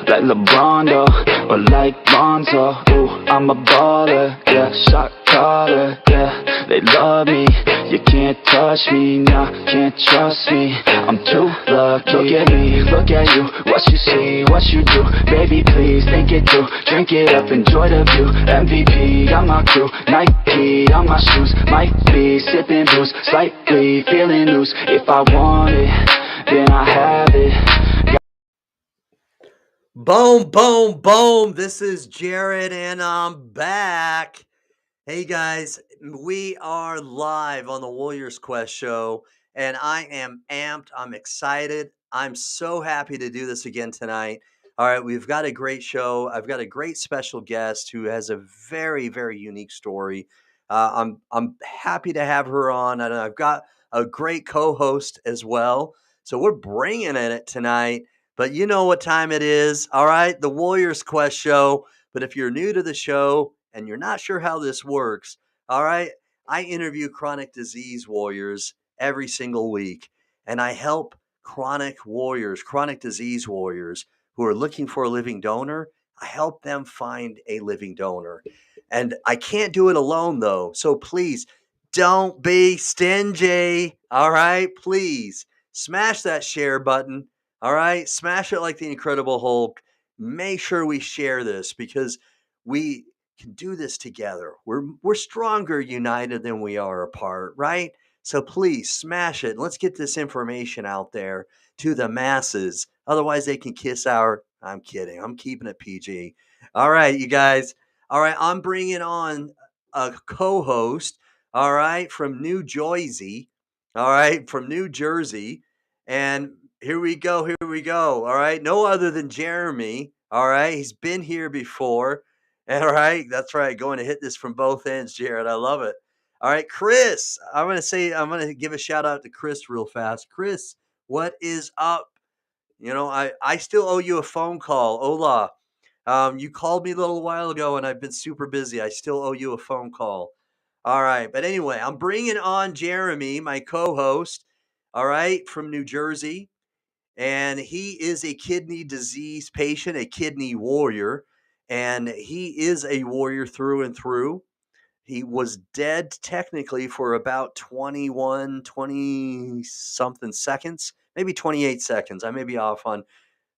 like LeBron, though, or like Lonzo. Ooh, I'm a baller, yeah, shot caller, yeah. They love me, you can't touch me, nah, can't trust me. I'm too lucky. Look at me, look at you, what you see, what you do. Baby, please think it through, drink it up, enjoy the view. MVP on my crew, Nike on my shoes. Might be sipping booze, slightly feeling loose. If I want it, then I have it. Boom, boom, boom. This is Jared and I'm back. Hey guys, we are live on the Warriors Quest show and I am amped. I'm excited. I'm so happy to do this again tonight. All right, we've got a great show. I've got a great special guest who has a very, very unique story. I'm happy to have her on, and I've got a great co-host as well. So we're bringing it tonight. But you know what time it is. All right, the Warriors Quest show. But if you're new to the show and you're not sure how this works, all right, I interview chronic disease warriors every single week. And I help chronic warriors, chronic disease warriors who are looking for a living donor. I help them find a living donor. And I can't do it alone, though. So please don't be stingy. All right, please smash that share button. All right, smash it like the Incredible Hulk. Make sure we share this because we can do this together. We're stronger united than we are apart, right? So please smash it. Let's get this information out there to the masses. Otherwise, they can kiss our. I'm kidding. I'm keeping it PG. All right, you guys. All right, I'm bringing on a co-host. All right, from New Jersey. All right, from New Jersey, and here we go. Here we go. All right. No other than Jeremy. All right. He's been here before. All right. That's right. Going to hit this from both ends, Jared. I love it. All right. Chris, I'm going to give a shout out to Chris real fast. Chris, what is up? You know, I still owe you a phone call. Hola. You called me a little while ago and I've been super busy. I still owe you a phone call. All right. But anyway, I'm bringing on Jeremy, my co host. All right. From New Jersey. And he is a kidney disease patient, a kidney warrior, and he is a warrior through and through. He was dead technically for about 20 something seconds, maybe 28 seconds. I may be off on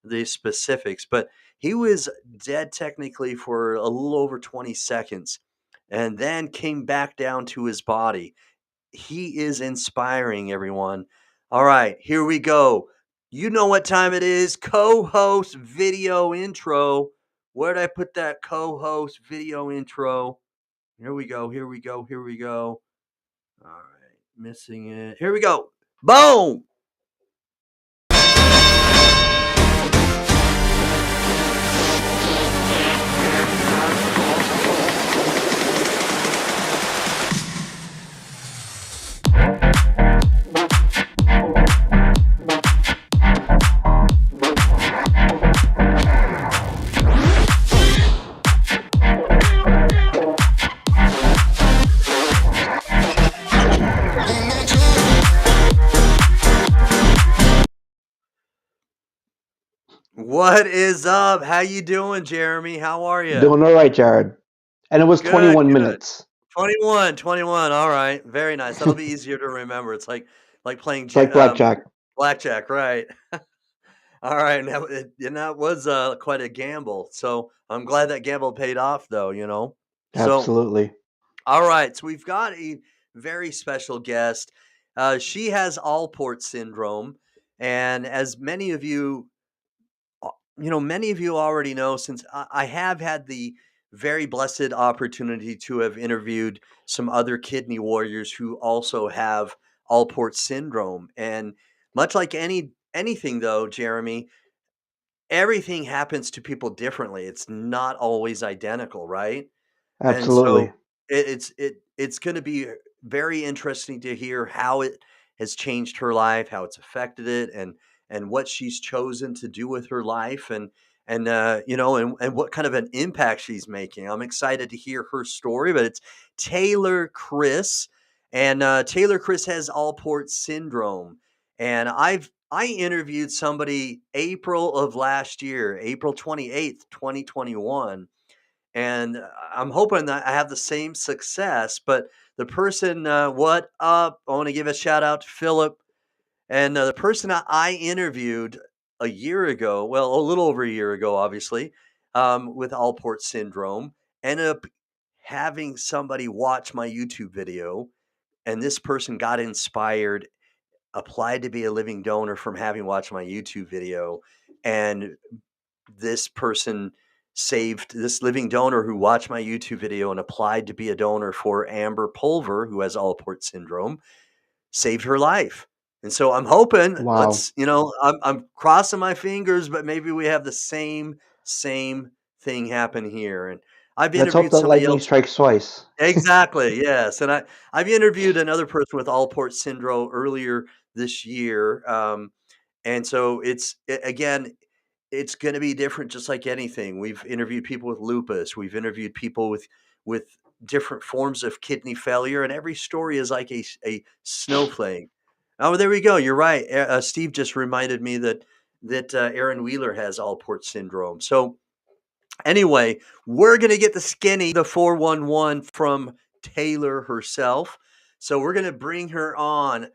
the specifics, but he was dead technically for a little over 20 seconds and then came back down to his body. He is inspiring, everyone. All right, here we go. You know what time it is. Co-host video intro. Where'd I put that co-host video intro? Here we go. Here we go. Here we go. All right, missing it. Here we go. Boom. What is up? How you doing, Jeremy? How are you? Doing all right, Jared. And it was Good, 21 good. minutes. 21. All right. Very nice. That'll be easier to remember. It's like playing It's like blackjack. blackjack, right? All right. Now, that was quite a gamble. So I'm glad that gamble paid off, though, you know? So, Absolutely. all right. So we've got a very special guest. She has Alport Syndrome. And as many of you already know, since I have had the very blessed opportunity to have interviewed some other kidney warriors who also have Alport syndrome. And much like anything, though, Jeremy, everything happens to people differently. It's not always identical, right? And Absolutely. so it's going to be very interesting to hear how it has changed her life, how it's affected it, and what she's chosen to do with her life, and and what kind of an impact she's making. I'm excited to hear her story. But it's Taiylor Kriss, and Taiylor Kriss has Alport syndrome, and I've I interviewed somebody April of last year, April 28th, 2021, and I'm hoping that I have the same success. But the person, what up? I want to give a shout out to Philip. And the person I interviewed a year ago, well, a little over a year ago, obviously, with Alport Syndrome, ended up having somebody watch my YouTube video. And this person got inspired, applied to be a living donor from having watched my YouTube video. And this person saved this living donor who watched my YouTube video and applied to be a donor for Amber Pulver, who has Alport syndrome, saved her life. And so I'm hoping, Wow. I'm crossing my fingers, but maybe we have the same thing happen here. And I've Let's hope interviewed that somebody lightning else. strikes twice. Exactly. Yes. And I've interviewed another person with Alport syndrome earlier this year. And so again, it's going to be different, just like anything. We've interviewed people with lupus. We've interviewed people with different forms of kidney failure, and every story is like a snowflake. Oh, there we go. You're right. Steve just reminded me that Aaron Wheeler has Alport syndrome. So anyway, we're going to get the skinny, the 411 from Taiylor herself. So we're going to bring her on.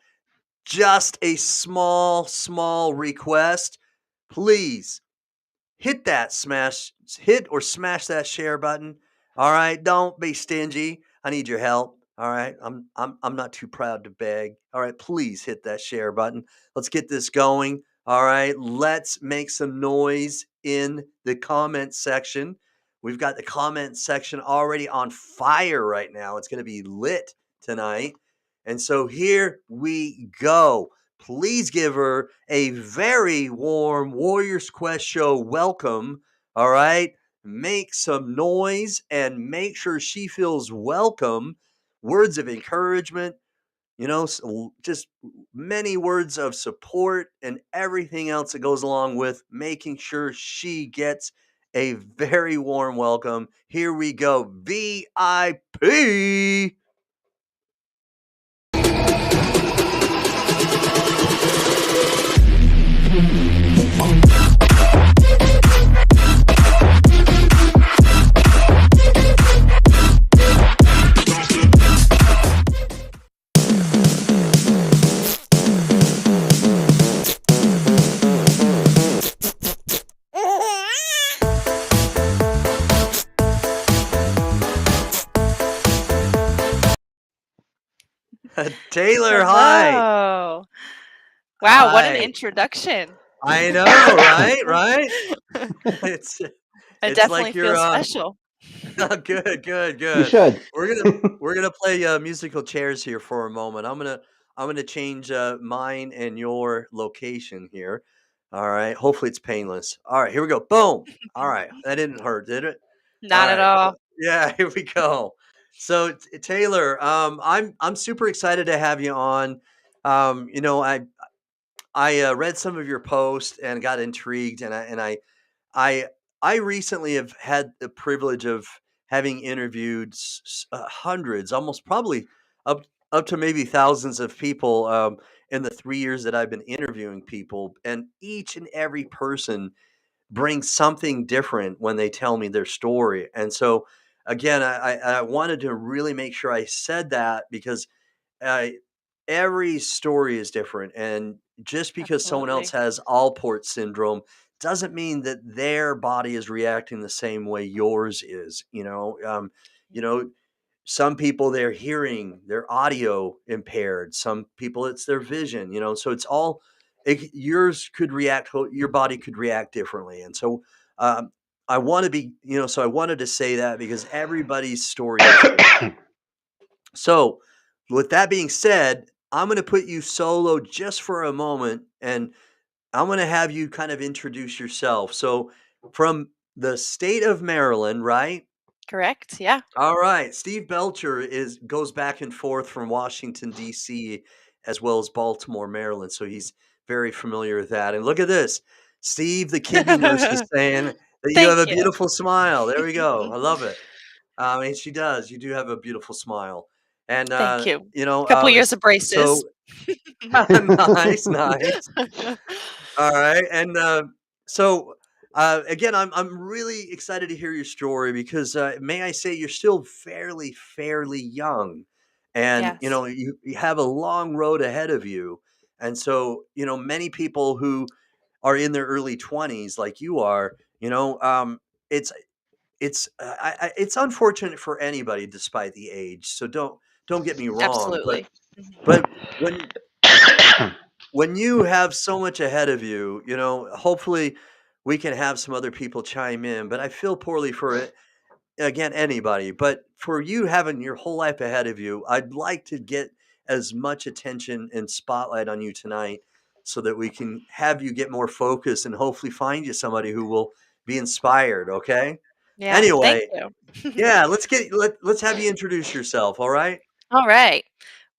Just a small request. Please hit or smash that share button. All right. Don't be stingy. I need your help. All right. I'm not too proud to beg. All right. Please hit that share button. Let's get this going. All right. Let's make some noise in the comment section. We've got the comment section already on fire right now. It's going to be lit tonight. And so here we go. Please give her a very warm Warriors Quest show welcome. All right. Make some noise and make sure she feels welcome. Words of encouragement, just many words of support and everything else that goes along with making sure she gets a very warm welcome. Here we go. VIP. Taiylor, hi. Hello. Wow, what an Hi. introduction. I know, right? Right? It's It it's definitely like you're feels special. You good. should. We're gonna play musical chairs here for a moment. I'm gonna change mine and your location here. All right. Hopefully it's painless. All right, here we go. Boom. All right. That didn't hurt, did it? All Not at right. all. Yeah, here we go. So Taiylor, I'm super excited to have you on. I read some of your posts and got intrigued, I I recently have had the privilege of having interviewed hundreds, almost probably up up to maybe thousands of people in the 3 years that I've been interviewing people, and each and every person brings something different when they tell me their story. And so, again, I wanted to really make sure I said that because uh, every story is different, and just because someone else Absolutely. has Alport syndrome doesn't mean that their body is reacting the same way yours is. You know, some people their hearing, their audio impaired. Some people it's their vision. So it's all yours could react. Your body could react differently, and so. I want to be, so I wanted to say that because everybody's story is different. So, with that being said, I'm going to put you solo just for a moment and I'm going to have you kind of introduce yourself. So, from the state of Maryland, right? Correct? Yeah. All right. Steve Belcher goes back and forth from Washington D.C. as well as Baltimore, Maryland, so he's very familiar with that. And look at this. Steve, the kidney nurse, is saying that you have Thank a you. beautiful smile. There we go. I love it. And she does. You do have a beautiful smile. And, Thank you. you know, Couple years s of braces. so nice, nice. All right, and, so, again, I'm really excited to hear your story because, may I say you're still fairly young, and, you Yes, know, you have a long road ahead of you, and so, you know, many people who are in their early 20s like you are, you know, it's it's unfortunate for anybody despite the age, so don't get me wrong, absolutely. Mhm. but when you have so much ahead of you, you know, hopefully we can have some other people chime in, but I feel poorly for it. Again, anybody, but for you having your whole life ahead of you, I'd like to get as much attention and spotlight on you tonight so that we can have you get more focus and hopefully find you somebody who will be inspired, okay? Yeah, thank Anyway, you. yeah, let's have you introduce yourself, all right? All right.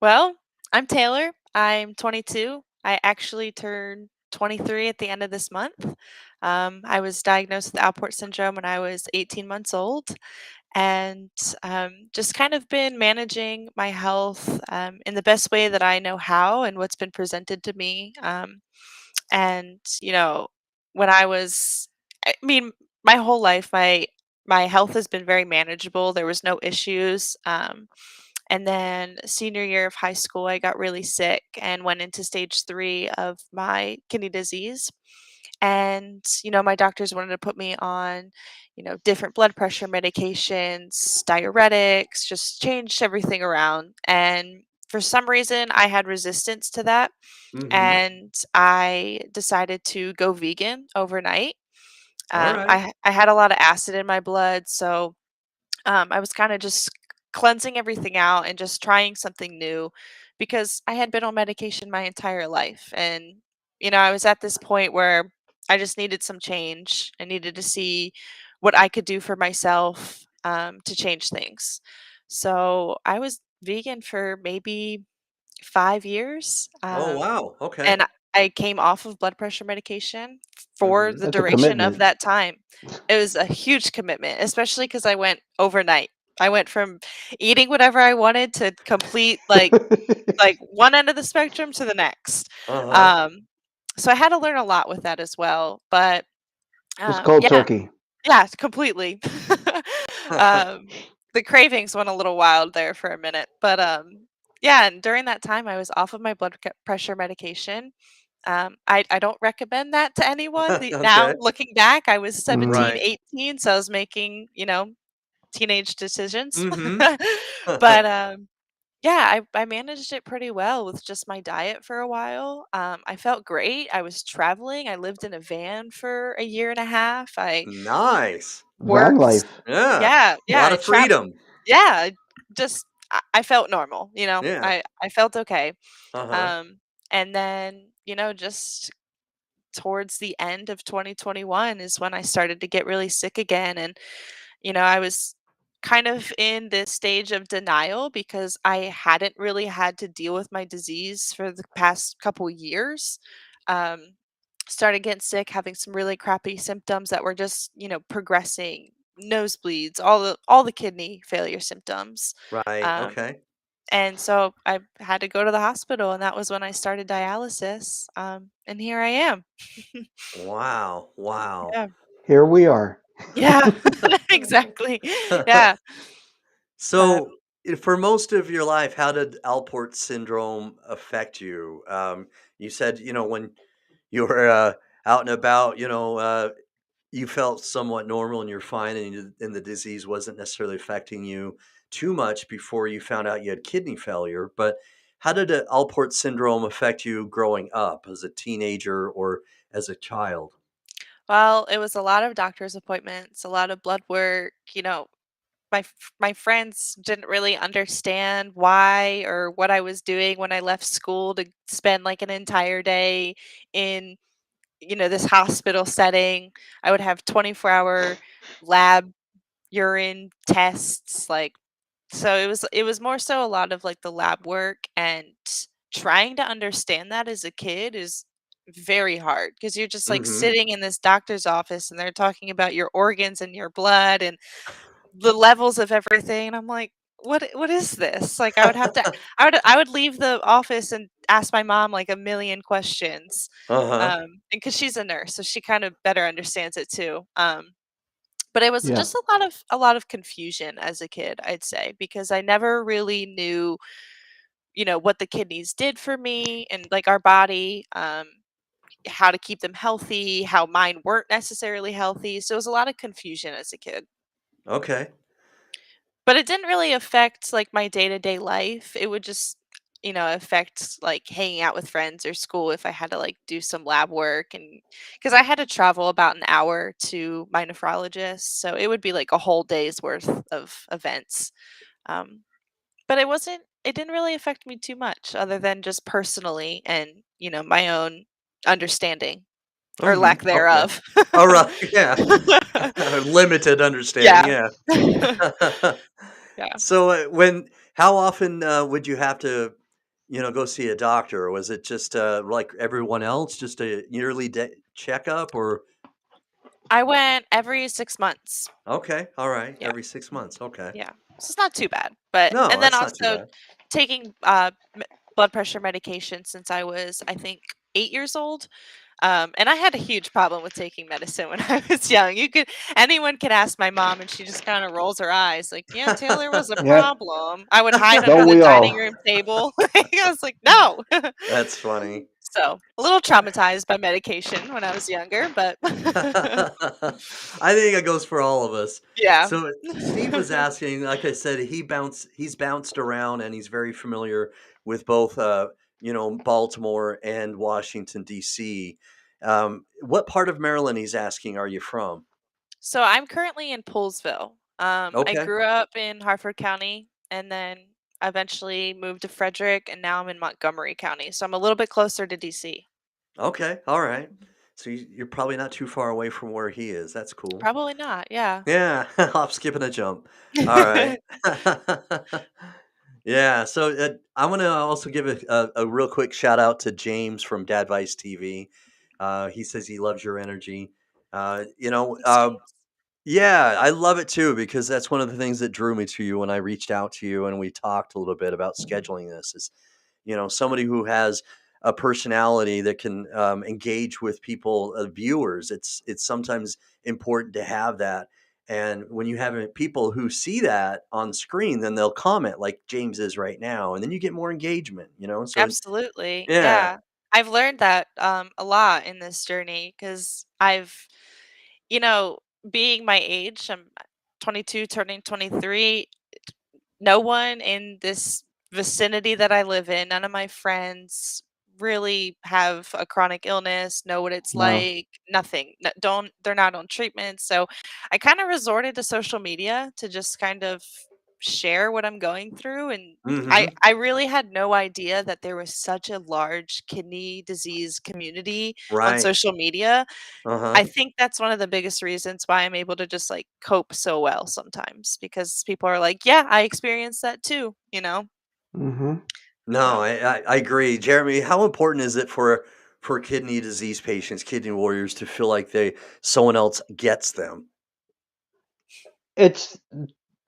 Well, I'm Taylor. I'm 22. I actually turned 23 at the end of this month. I was diagnosed with Alport Syndrome when I was 18 months old, and just kind of been managing my health in the best way that I know how and what's been presented to me. And when I mean, my whole life, my health has been very manageable. There was no issues. And then senior year of high school, I got really sick and went into stage 3 of my kidney disease. And, my doctors wanted to put me on, different blood pressure medications, diuretics, just changed everything around. And for some reason, I had resistance to that. Mhm. And I decided to go vegan overnight. All right. I had a lot of acid in my blood. So I was kind of just cleansing everything out and just trying something new because I had been on medication my entire life. And, I was at this point where I just needed some change. I needed to see what I could do for myself to change things. So I was vegan for maybe 5 years. Oh, wow. Okay. And I came off of blood pressure medication for Mhm. the That's a duration of commitment. that time. It was a huge commitment, especially because I went overnight. I went from eating whatever I wanted to complete, like, one end of the spectrum to the next. Uh-huh. Um, so I had to learn a lot with that as well, but, Just cold yeah. turkey. Yeah, completely. Um, the cravings went a little wild there for a minute, but, yeah, and during that time, I was off of my pressure medication. I don't recommend that to anyone. Okay. Now looking back, I was Mhm. 17, Right. 18, so I was making, teenage decisions. Mhm. But, yeah, I managed it pretty well with just my diet for a while. I felt great. I was traveling. I lived in a van for a year and a half. I Nice. Van worked. life. Yeah. Yeah, A yeah, lot of freedom. yeah, just I felt normal, Yeah. I felt okay. Uh-huh. Um, and then, just towards the end of 2021 is when I started to get really sick again. And, I was kind of in this stage of denial because I hadn't really had to deal with my disease for the past couple years. Um, Started getting sick, having some really crappy symptoms that were just, progressing, nosebleeds, all the kidney failure symptoms. Right. Um, Okay. and so I had to go to the hospital, and that was when I started dialysis. And here I am. Wow. Wow. Yeah. Here we are. Yeah. Exactly. Yeah. Um, So, for most of your life, how did Alport syndrome affect you? You said, you know, when you were out and about, you felt somewhat normal and you're fine, and the disease wasn't necessarily affecting you too much before you found out you had kidney failure. But how did Alport syndrome affect you growing up as a teenager or as a child? well, it was a lot of doctor's appointments, a lot of blood work. My friends didn't really understand why or what I was doing when I left school to spend like an entire day in, this hospital setting. I would have 24-hour lab urine tests, like, so it was more so a lot of like the lab work, and trying to understand that as a kid is very hard because you're just like Hmm. sitting in this doctor's office and they're talking about your organs and your blood and the levels of everything, and I'm like, what is this? Like, I would have to I would leave the office and ask my mom, like, a million questions, Uh-huh. and because she's a nurse, so she kind of better understands it too, but it was Yeah. just a lot of confusion as a kid, I'd say, because I never really knew, what the kidneys did for me and, like, our body, how to keep them healthy, how mine weren't necessarily healthy, so it was a lot of confusion as a kid. Okay. But it didn't really affect, like, my day-to-day life. It would just, affect, like, hanging out with friends or school if I had to, like, do some lab work, and because I had to travel about an hour to my nephrologist, so it would be, like, a whole day's worth of events. Um, but it didn't really affect me too much other than just personally and, my own understanding or lack Okay. thereof. All right. Yeah. Limited understanding. Yeah. Yeah. Yeah. So how often would you have to, go see a doctor? Or was it just like everyone else, just a yearly checkup? Or I went every 6 months. okay, all right, Yeah. every 6 months. Okay. Yeah. So it's not too bad, but No, and then that's not too also bad. taking, blood pressure medication since I was, I think, 8 years old, and I had a huge problem with taking medicine when I was young. Anyone can ask my mom, and she just kinda rolls her eyes like, "Yeah, Taylor was a Yeah. problem." I would hide under Don't the we dining all? room table. I was like, "No." That's funny. So, a little traumatized by medication when I was younger, but I think it goes for all of us. yeah. So Steve was asking, like I said, he's bounced around and he's very familiar with both Baltimore and Washington DC. What part of Maryland, he's asking, are you from? So I'm currently in Poolsville. I Okay. grew up in Harford County and then eventually moved to Frederick, and now I'm in Montgomery County. So I'm a little bit closer to DC. Okay. All right. So you're probably not too far away from where he is. That's cool. Probably not. Yeah. Yeah. Hop, skip, and a jump. All right. Yeah, so I want to also give a real quick shout out to James from Dadvice TV. He says he loves your energy. Uh, you know, Thanks, uh, James. yeah, I love it too because that's one of the things that drew me to you when I reached out to you and we talked a little bit about scheduling this. Is somebody who has a personality that can engage with people, viewers. It's sometimes important to have that. And when you have people who see that on screen, then they'll comment like James is right now, and then you get more engagement. So Absolutely. yeah. Yeah. I've learned that a lot in this journey because you know, being my age, I'm 22, turning 23. No one in this vicinity that I live in, none of my friends really have a chronic illness, know what it's No. like, nothing. They're not on treatment. So I kind of resorted to social media to just kind of share what I'm going through, and Hmm. I really had no idea that there was such a large kidney disease community on Right. social media. I Uh-huh. think that's one of the biggest reasons why I'm able to just, like, cope so well sometimes because people are like, "Yeah, I experienced that too," you know? Mhm. No, So, I agree. Jeremy, how important is it for kidney disease patients, kidney warriors, to feel like someone else gets them? It's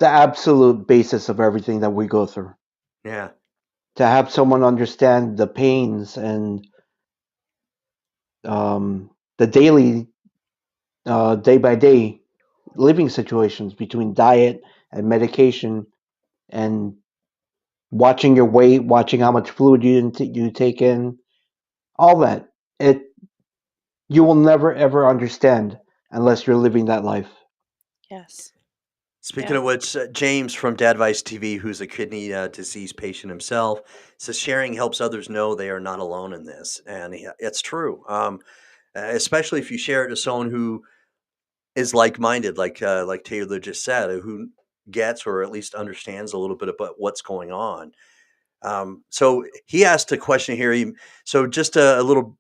the absolute basis of everything that we go through. Yeah. To have someone understand the pains and the daily, day by day living situations between diet and medication and watching your weight, watching how much fluid you take in, all that. It You will never ever understand unless you're living that life. yes. Speaking Yeah. of which, James from Dadvice TV, who's a kidney disease patient himself, says sharing helps others know they are not alone in this, and it's true. Especially if you share it to someone who is like-minded, like Taylor just said, who gets or at least understands a little bit about what's going on. So he asked a question here. So just a little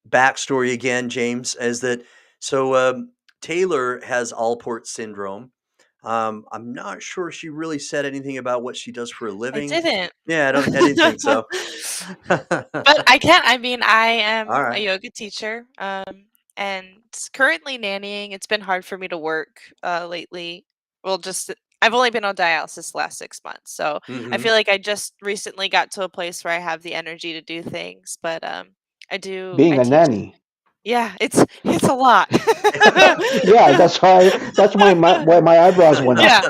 backstory again, James, is that so Taylor has Alport syndrome. I'm not sure she really said anything about what she does for a I living. didn't. Yeah, I didn't think so. But I mean, I All am a right. yoga teacher, and currently nannying. It's been hard for me to work, lately. Well, just I've only been on dialysis the last 6 months, so I Mhm. feel like I just recently got to a place where I have the energy to do things, but, I Being a teach. nanny. Yeah, it's a lot. Yeah, that's why my eyebrows went up. Yeah.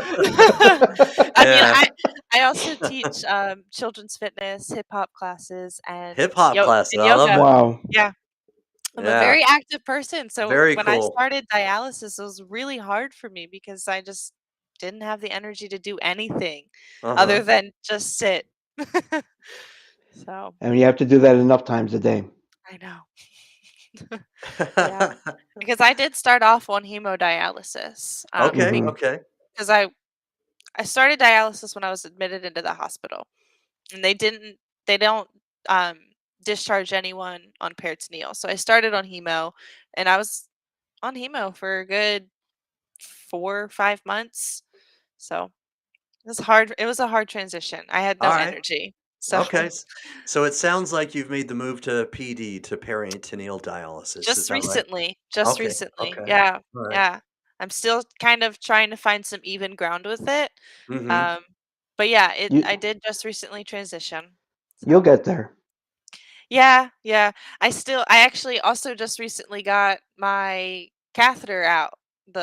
I mean, Yeah. I also teach, children's fitness, hip hop classes, and Hip hop classes, and I love yoga. it. Wow. Yeah. I'm a Yeah, very active person, so very when I cool. started dialysis, it was really hard for me because I just didn't have the energy to do anything other Uh-huh. than just sit. So, And you have to do that enough times a day. I know. Yeah, because I did start off on hemodialysis, Okay, Hmm. okay. because I started dialysis when I was admitted into the hospital, and they don't, um, discharge anyone on peritoneal, so I started on hemo, and I was on hemo for a good 4, 5 months, so it was a hard transition. I had no Alright. energy, so Okay. So it sounds like you've made the move to PD, to peritoneal dialysis. Is that right? just Okay. recently, Okay. yeah, All right. yeah. I'm still kind of trying to find some even ground with it, Mhm. um, but yeah, I You did just recently transition, you'll so get there. yeah, yeah. I actually also just recently got my catheter out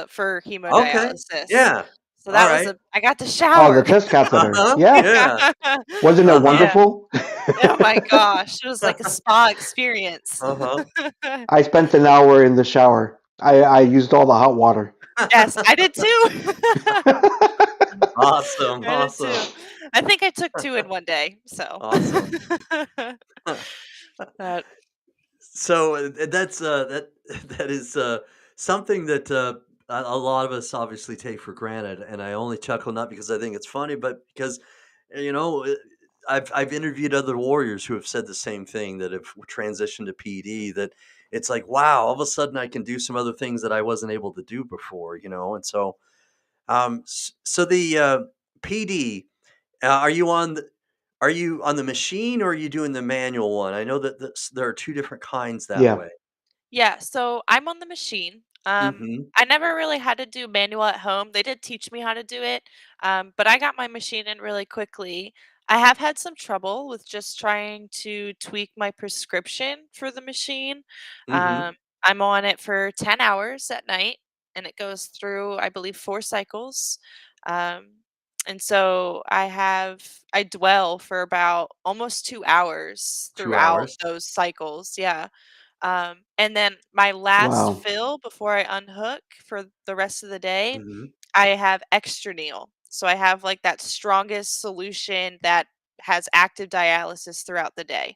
for Okay. hemodialysis, Yeah. so All that was right. I got to Oh, the shower. test catheter. Uh-huh. Yeah. Yeah. Yeah. Wasn't it Uh-huh. Yeah. wonderful? Oh my gosh, it was like a spa experience. Uh-huh. I spent an hour in the shower. I used all the hot water. Yes, I did too. Awesome. I did Awesome. too. I think I took 2 in one day, so Awesome. But So that's that that is something that a lot of us obviously take for granted, and I only chuckle not because I think it's funny, but because you know I've interviewed other warriors who have said the same thing, that have transitioned to PD. That it's like, wow, all of a sudden I can do some other things that I wasn't able to do before, and so so the PD, are you on the machine, or are you doing the manual one? I know that there are two different kinds that Yeah. way. yeah, so I'm on the machine. Mhm. I never really had to do manual at home. They did teach me how to do it, but I got my machine in really quickly. I have had some trouble with just trying to tweak my prescription for the machine. Mhm. Um, I'm on it for 10 hours at night, and it goes through, I believe, 4 cycles. Um, and so I dwell for about almost 2 hours 2 throughout hours. those cycles. Yeah. And then my last Wow. fill before I unhook for the rest of the day, Mhm. I have extra Neal. So I have like that strongest solution that has active dialysis throughout the day.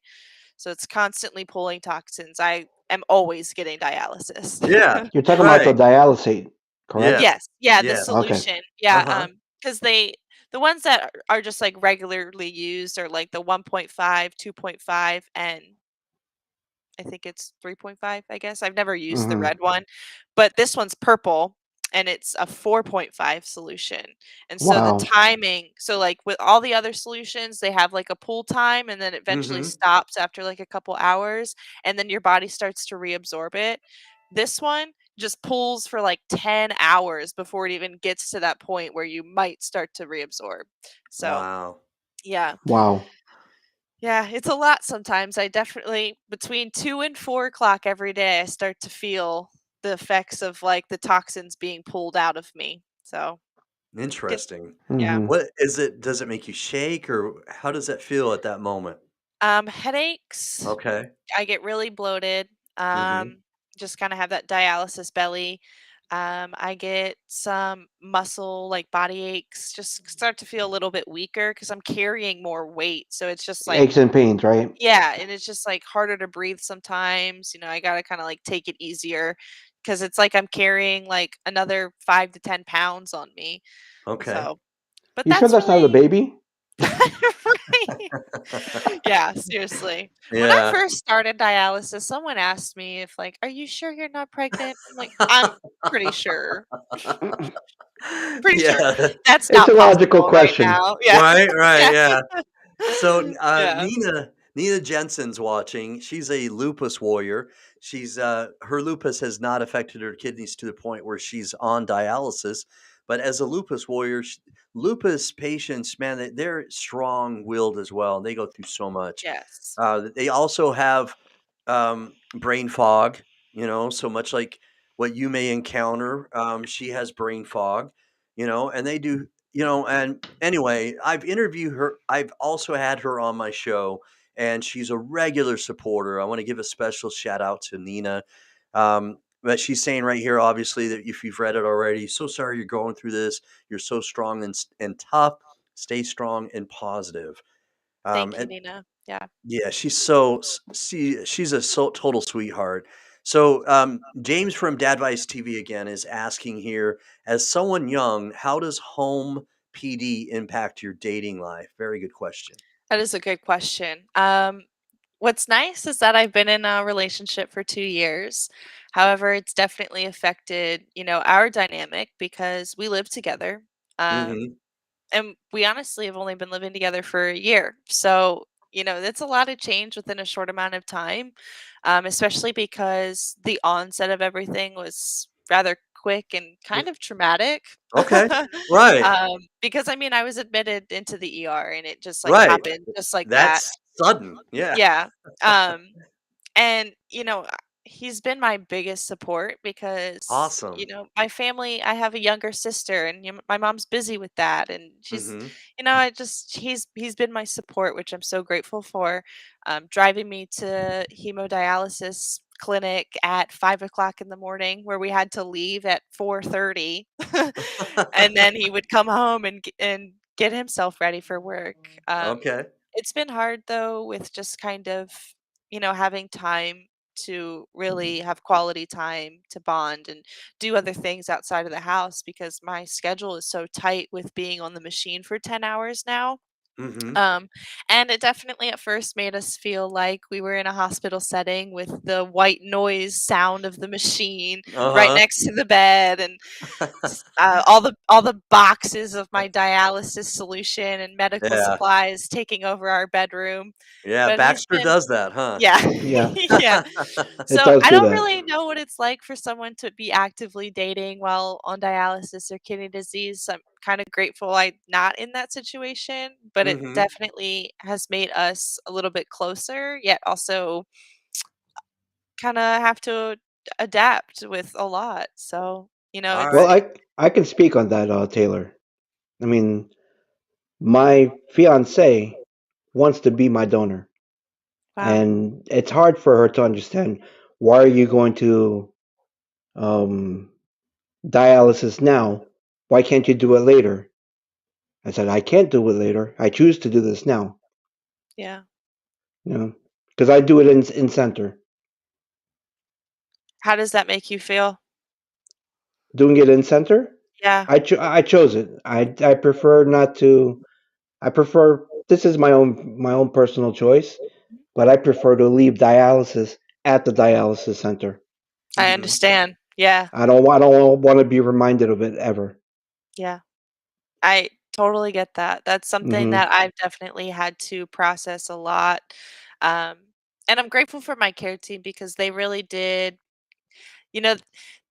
So it's constantly pulling toxins. I am always getting dialysis. Yeah. You're talking about the Right. dialysate, correct? Yes. Yes, yeah, the Yes. Okay. solution. Yeah, Uh-huh. because the ones that are just like regularly used are like the 1.5, 2.5, and I think it's 3.5, I guess. I've never used the Hmm. red one, but this one's purple and it's a 4.5 solution. And so the Wow. timing, so like with all the other solutions, they have like a pull time and then it eventually Mhm. stops after like a couple hours and then your body starts to reabsorb it. This one just pulls for like 10 hours before it even gets to that point where you might start to reabsorb. So, Wow. yeah. Wow. Yeah, it's a lot sometimes. I definitely between 2 and 4 o'clock every day, I start to feel the effects of, like, the toxins being pulled out of me. So, get Interesting. yeah. Hmm. What is it, does it make you shake, or how does that feel at that moment? Headaches, Okay. I get really bloated, Mhm. just kinda have that dialysis belly. I get some muscle, like, body aches, just start to feel a little bit weaker because 'cause I'm carrying more weight, so it's just like Aches and pains, right? yeah, and it's just, like, harder to breathe sometimes, I gotta kinda, like, take it easier because it's like I'm carrying, like, another 5 to 10 pounds on me, Okay. so but You sure that's that's not a really baby? right. Yeah, seriously. When I Yeah. first started dialysis, someone asked me if, like, "Are you sure you're not pregnant?" I'm like, "I'm pretty sure, pretty sure. Yeah. That's It's not a logical possible right question. now." Yeah. Right, right, Yeah. yeah. So, Yeah. Nina Jensen's watching. She's a lupus warrior. She's her lupus has not affected her kidneys to the point where she's on dialysis, But as a lupus warrior, lupus patients, man, they're strong-willed as well. And they go through so much. Yes. They also have brain fog, so much like what you may encounter. She has brain fog, and they do, and anyway, I've interviewed her. I've also had her on my show, and she's a regular supporter. I want to give a special shout out to Nina. But she's saying right here, obviously, that if you've read it already, so sorry you're going through this. You're so strong and tough. Stay strong and positive. Thank you, And Nina. Yeah. yeah, she's a total sweetheart. So James from Dadvice TV again is asking here, as someone young, how does home PD impact your dating life? Very good question. That is a good question. What's nice is that I've been in a relationship for 2 years. However, it's definitely affected, our dynamic because we live together. Um, Hmm. and we honestly have only been living together for a year. So, that's a lot of change within a short amount of time, especially because the onset of everything was rather quick and kind of traumatic. Okay. Right. Because I mean, I was admitted into the ER and it just like Right. happened just like that. That's sudden. Yeah. Yeah. Um, and, he's been my biggest support because, Awesome. my family, I have a younger sister and my mom's busy with that. And she's, Hmm. he's been my support, which I'm so grateful for. Driving me to hemodialysis clinic at 5 o'clock in the morning where we had to leave at 4:30. And then he would come home and get himself ready for work. Okay. It's been hard though with just kind of, having time to really have quality time to bond and do other things outside of the house because my schedule is so tight with being on the machine for 10 hours now. Hmm. Um, and it definitely at first made us feel like we were in a hospital setting with the white noise sound of the machine right Uh-huh. next to the bed and all the boxes of my dialysis solution and medical Yeah. supplies taking over our bedroom. Yeah. But he's Baxter been does that, huh? yeah. Yeah, Yeah. it So, does I do don't that. really know what it's like for someone to be actively dating while on dialysis or kidney disease. I'm kinda grateful I'm not in that situation, but it Hmm. definitely has made us a little bit closer, yet also kinda have to adapt with a lot. So, All Well, it's right. I can speak on that, Taylor. I mean, my fiance wants to be my donor, wow. and it's hard for her to understand why are you going to um, dialysis now? Why can't you do it later? I said I can't do it later. I choose to do this now. Yeah. You know, because I do it in center. How does that make you feel? Doing it in center, Yeah. I chose it. I prefer not to. I prefer this is my own personal choice, but I prefer to leave dialysis at the dialysis center. I Hmm. understand. Yeah. I don't want to be reminded of it ever. Yeah. I totally get that. That's something Hmm. that I've definitely had to process a lot. Um, and I'm grateful for my care team because they really did, you know,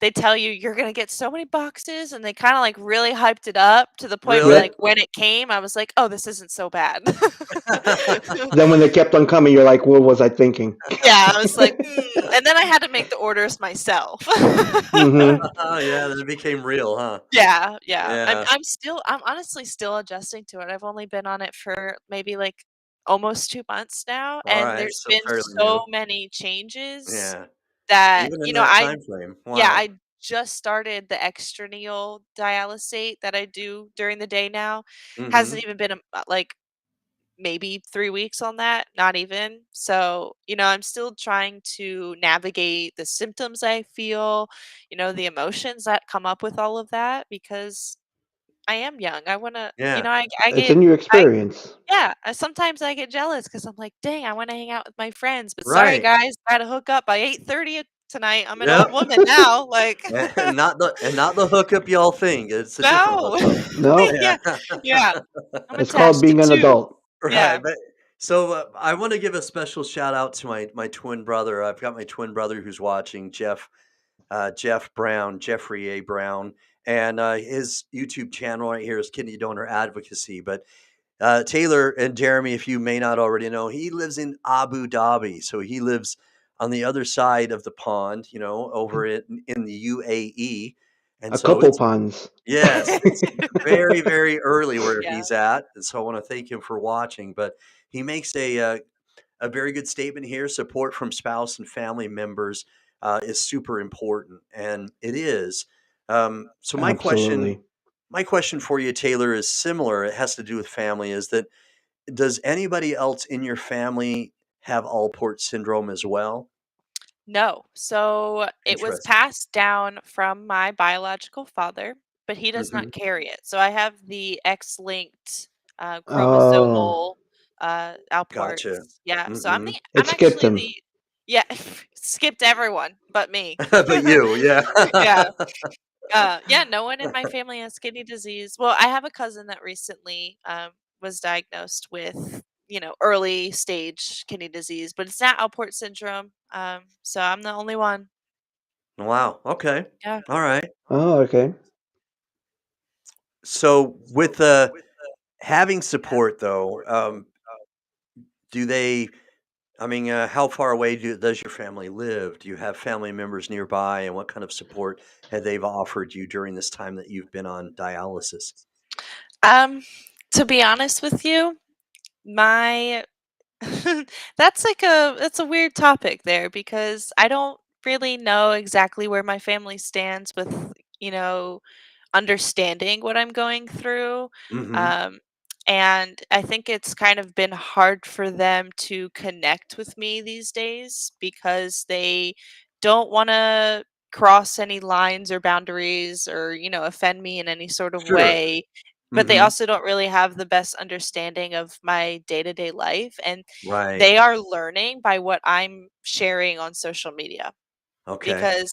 they tell you you're gonna get so many boxes and they kind of like really hyped it up to the point where like Really? Yep. when it came, I was like, oh, this isn't so bad. Then when they kept on coming, you're like, what was I thinking? Yeah, I was like, and then I had to make the orders myself. Hmm. Yeah, that became real, huh? Yeah, yeah. I'm Yeah. I'm honestly still adjusting to it. I've only been on it for maybe like almost 2 months now, All and right. there's So been fairly so new. many changes Yeah. that, Even in that I time frame. yeah, Wow. I just started the extraneal dialysate that I do during the day now. Hmm. Hasn't even been like maybe 3 weeks on that, not even. So, I'm still trying to navigate the symptoms I feel, the emotions that come up with all of that because I am young. I wanna Yeah. I It's a get new I experience. yeah, sometimes I get jealous because 'cause I'm like, "Dang, I wanna hang out with my friends, but sorry, Right. guys, gotta hook up by 8:30 tonight. I'm an old Yep. woman now." Like, And not the hookup y'all think. It's a different no. hookup. No, Yeah, Yeah. yeah. I'm it's called attached to being an 2. adult. Right. Yeah. But so I want to give a special shout out to my twin brother. I've got my twin brother who's watching, Jeff Brown, Jeffrey A. Brown. and his YouTube channel right here is Kidney Donor Advocacy. But Taylor and Jeremy, if you may not already know, he lives in Abu Dhabi. So he lives on the other side of the pond, over in the UAE. And A so couple it's, puns. yes, it's very, very early where Yeah. he's at. And so I want to thank him for watching. But he makes a very good statement here. Support from spouse and family members is super important. And it is. So Absolutely. my question for you, Taylor, is similar. It has to do with family. Is that does anybody else in your family have Alport syndrome as well? No. So it was Interesting. passed down from my biological father, but he does Hmm. not carry it. So I have the X-linked Oh, chromosomal Gotcha. Alports. Yeah. So Hmm. it I'm skipped actually him. the yeah skipped everyone but me. But you, yeah. Yeah. Yeah, no one in my family has kidney disease. Well, I have a cousin that recently was diagnosed with, early stage kidney disease, but it's not Alport syndrome. So I'm the only one. Wow. Okay. Yeah. All right. Oh, okay. So with having support though, do they? I mean, how far away does your family live? Do you have family members nearby, and what kind of support have they offered you during this time that you've been on dialysis? Um, to be honest with you, my that's a weird topic there because I don't really know exactly where my family stands with, you know, understanding what I'm going through. Hmm. Um, and I think it's kind of been hard for them to connect with me these days because they don't want to cross any lines or boundaries or, offend me in any sort of Sure. way. But they Hmm. also don't really have the best understanding of my day to day life. And Right. they are learning by what I'm sharing on social media Okay. because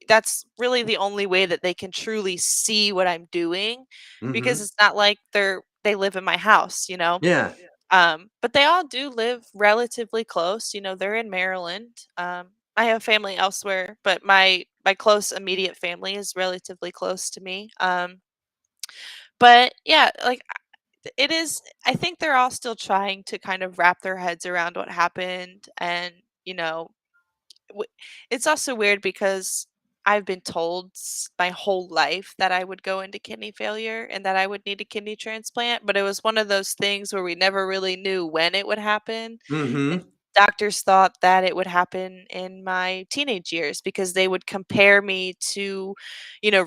that's really the only way that they can truly see what I'm doing because Hmm. it's not like they live in my house, you know? Yeah. But they all do live relatively close, they're in Maryland. I have family elsewhere, but my close immediate family is relatively close to me. But yeah, like it is I think they're all still trying to kind of wrap their heads around what happened and, you know, w it's also weird because I've been told my whole life that I would go into kidney failure and that I would need a kidney transplant, but it was one of those things where we never really knew when it would happen, and Hmm. doctors thought that it would happen in my teenage years because they would compare me to,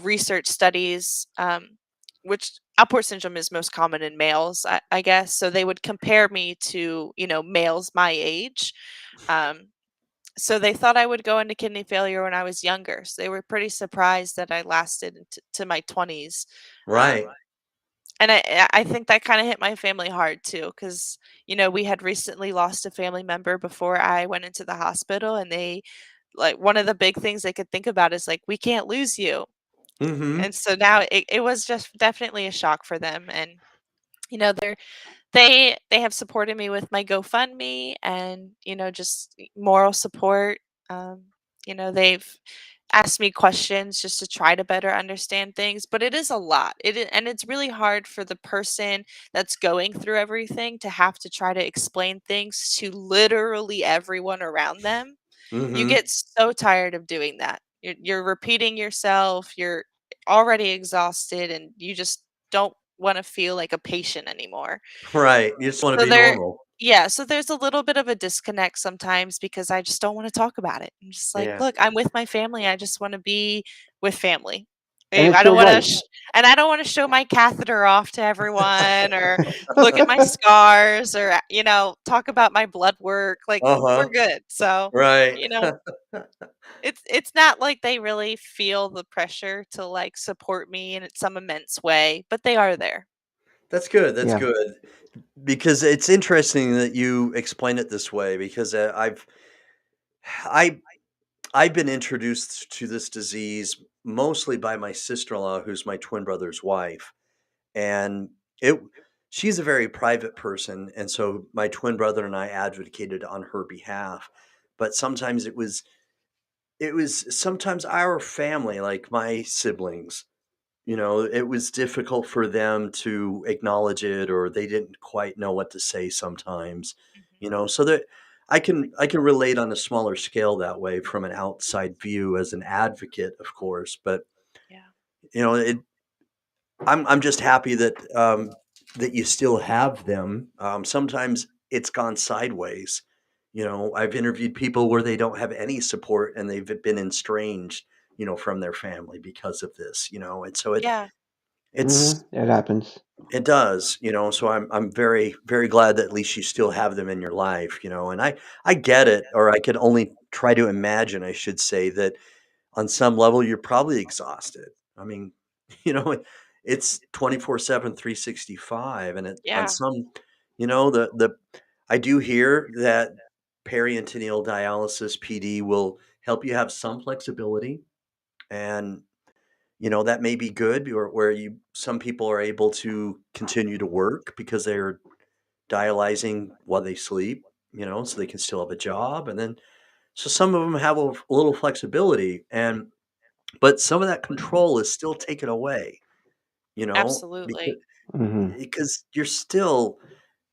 research studies, which Alport syndrome is most common in males, I guess, so they would compare me to, males my age, um, so they thought I would go into kidney failure when I was younger. So they were pretty surprised that I lasted to my 20s. Right. Um, and I think that kind of hit my family hard too, because we had recently lost a family member before I went into the hospital, and they like one of the big things they could think about is like we can't lose you, Hmm. and so now it was just definitely a shock for them, and they have supported me with my GoFundMe and, just moral support. Um, they've asked me questions just to try to better understand things, but it is a lot. And it's really hard for the person that's going through everything to have to try to explain things to literally everyone around them. You Hmm. get so tired of doing that. You're repeating yourself, you're already exhausted, and you just don't want to feel like a patient anymore. Right. You just want to So be normal. so there's a little bit of a disconnect sometimes because I just don't wanna talk about it. I'm just like, Yeah. "Look, I'm with my family, I just wanna be with family." And I it's don't your wanna right. sh and I don't wanna show my catheter off to everyone or look at my scars or, talk about my blood work, like, we're Uh-huh. good. So, Right. you know, it's not like they really feel the pressure to, like, support me in some immense way, but they are there. That's good. That's Yeah. good. Because it's interesting that you explain it this way because I I've been introduced to this disease mostly by my sister-in-law, who's my twin brother's wife, and it she's a very private person, and so my twin brother and I advocated on her behalf. But sometimes it was sometimes our family, like my siblings, it was difficult for them to acknowledge it, or they didn't quite know what to say sometimes, Mhm. so that I can relate on a smaller scale that way from an outside view as an advocate, of course. But Yeah. it I'm just happy that you still have them. Sometimes it's gone sideways. I've interviewed people where they don't have any support and they've been estranged, from their family because of this. And so Yeah. it's It happens. it does. So I'm very very glad that at least you still have them in your life. And I get it, or I could only try to imagine, I should say, that on some level, you're probably exhausted. I mean, you know, it's 24/7, 365, and on Yeah. some, the I do hear that peritoneal dialysis (PD) will help you have some flexibility, and that may be good, or where some people are able to continue to work because they're dialyzing while they sleep, so they can still have a job, and then so some of them have a little flexibility, but some of that control is still taken away, because Absolutely. Hmm.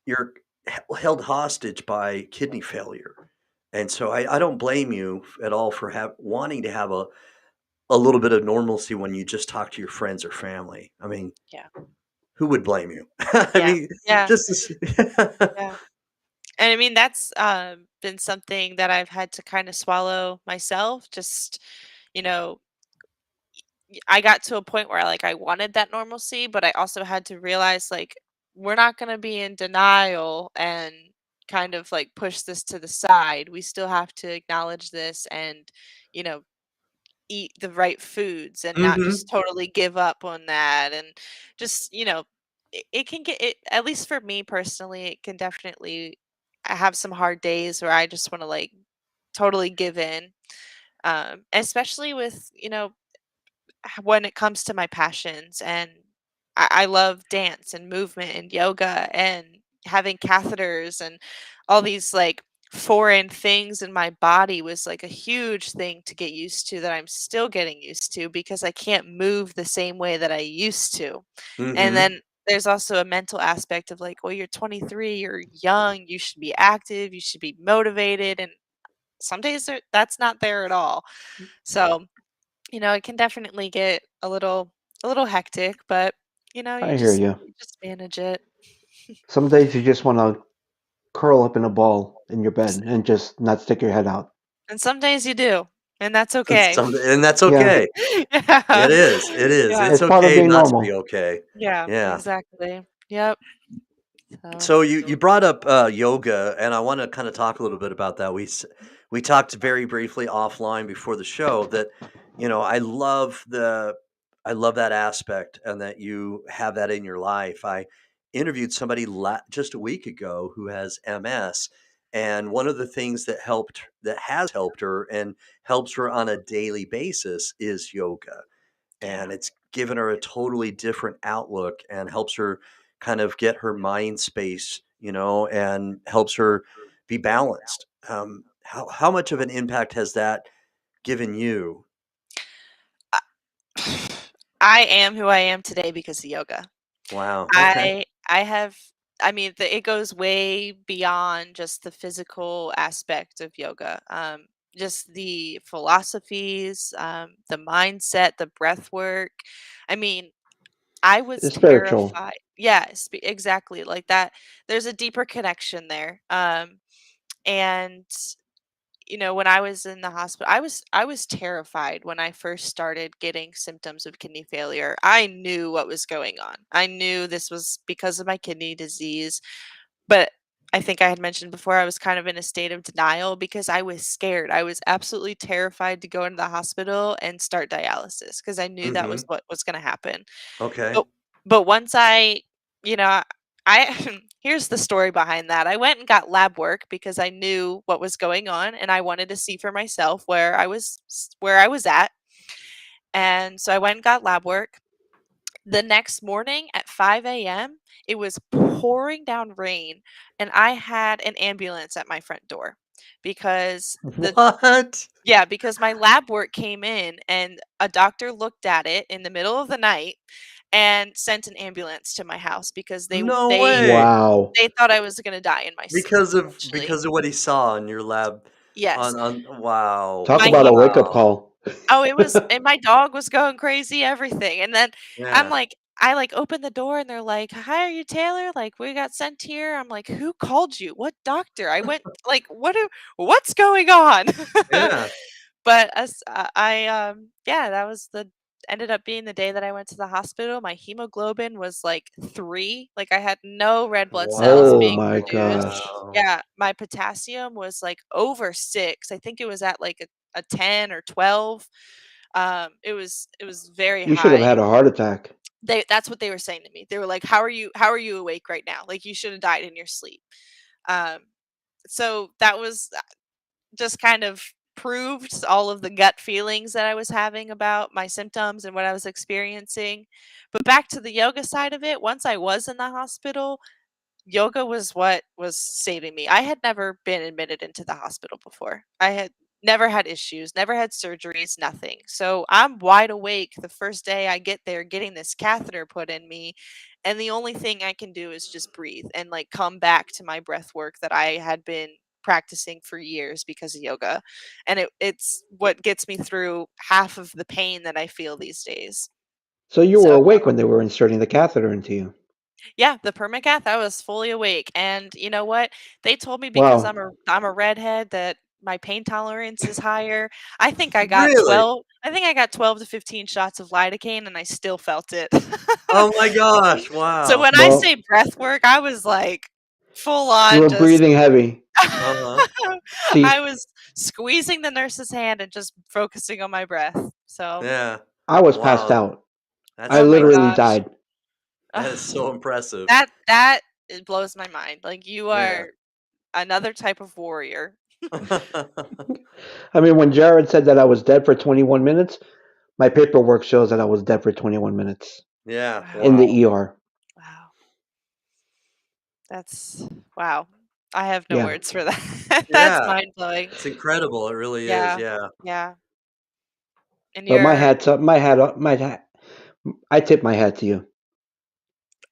you're held hostage by kidney failure. And so I don't blame you at all for wanting to have a little bit of normalcy when you just talk to your friends or family. I mean, Yeah. who would blame you? I Yeah. mean, Yeah. just to Yeah. And I mean, that's been something that I've had to kind of swallow myself. Just, you know, I got to a point where I wanted that normalcy, but I also had to realize we're not going to be in denial and kind of push this to the side. We still have to acknowledge this and, you know, eat the right foods and not Mhm. just totally give up on that. And just, it can get it, at least for me personally, it can definitely, I have some hard days where I just want to totally give in. Especially with, when it comes to my passions, and I love dance and movement and yoga and having catheters and all these foreign things in my body was a huge thing to get used to, that I'm still getting used to because I can't move the same way that I used to. And Mhm. then there's also a mental aspect of well, you're 23, you're young, you should be active, you should be motivated, and some days that's not there at all. So it can definitely get a little hectic, but you I hear just you. you just manage it. Some days you just want to curl up in a ball in your bed S- and just not stick your head out. And some days you do, and that's okay. And that's Yeah, okay. Yeah. It is. It is. Yeah. It's it's part of okay being not to be normal. okay. Yeah, Yeah. exactly. Yep. So, So you brought up yoga, and I want to kind of talk a little bit about that. We talked very briefly offline before the show that I love that aspect, and that you have that in your life. I interviewed somebody just a week ago who has MS, and one of the things that has helped her and helps her on a daily basis is yoga, and yeah. it's given her a totally different outlook and helps her kind of get her mind space, and helps her be balanced. How much of an impact has that given you? I am who I am today because of yoga. Wow. Okay. I have I mean, it goes way beyond just the physical aspect of yoga. Just the philosophies, the mindset, the breath work. I mean, I was It's spiritual. terrified. Yes, exactly, like that. There's a deeper connection there. And when I was in the hospital, I was terrified when I first started getting symptoms of kidney failure. I knew what was going on. I knew this was because of my kidney disease, but I think I had mentioned before I was kind of in a state of denial because I was scared. I was absolutely terrified to go into the hospital and start dialysis because I knew that was Hmm. what was going to happen. Okay. But but once you know, here's the story behind that. I went and got lab work because I knew what was going on and I wanted to see for myself where I was at. And so I went and got lab work. The next morning at 5 a.m., it was pouring down rain and I had an ambulance at my front door. because What? because my lab work came in and a doctor looked at it in the middle of the night and sent an ambulance to my house because No they way. Wow. they thought I was gonna die in my sleep, Because of essentially. what he saw in your lab Yes. on wow. Talk My about a hem wake up Wow. call. Oh, it was and my dog was going crazy, everything, and then I'm Yeah. like I, like, open the door and they're like, "Hi, are you Taylor? Like, we got sent here." I'm like, "Who called you? What doctor?" I went like, what's going on?" Yeah. But as yeah, that was the ended up being the day that I went to the hospital. My hemoglobin was like 3, like, I had no red blood cells Oh being my produced. gosh. Wow. Yeah, my potassium was, like, over 6. I think it was at, like, a 10 or 12. It was very You should have high. had a heart attack. That's what they were saying to me. They were like, "How are you awake right now? Like, you should have died in your sleep." Um, so that was just kind of proved all of the gut feelings that I was having about my symptoms and what I was experiencing. But back to the yoga side of it, once I was in the hospital, yoga was what was saving me. I had never been admitted into the hospital before. I had never had issues, never had surgeries, nothing. So I'm wide awake the first day I get there getting this catheter put in me. And the only thing I can do is just breathe and like come back to my breath work that I had been practicing for years because of yoga. And it's what gets me through half of the pain that I feel these days. So you were So awake when they were inserting the catheter into you. yeah, the permacath, I was fully awake, and you know what? They told me because Wow. I'm a redhead that my pain tolerance is higher. Really? I think I got 12 to 15 shots of lidocaine, and I still felt it. Oh my gosh, So wow. when I say Well, breath work, I was like full you on were just breathing heavy. Uh-huh. See, I was squeezing the nurse's hand and just focusing on my breath. So, Yeah. I was passed Wow. out. That's I oh my literally impressive. gosh. died. That is so impressive. That it blows my mind. Like you Yeah. are another type of warrior. I mean, when Jared said that I was dead for 21 minutes, my paperwork shows that I was dead for 21 minutes Yeah, in Wow. wow. the ER. Wow. That's wow. I have no Yeah. words for that. That's Yeah. mind-blowing. It's incredible, it really is, Yeah. yeah. Yeah. And But my you're hat's up. My hat. I tip my hat to you.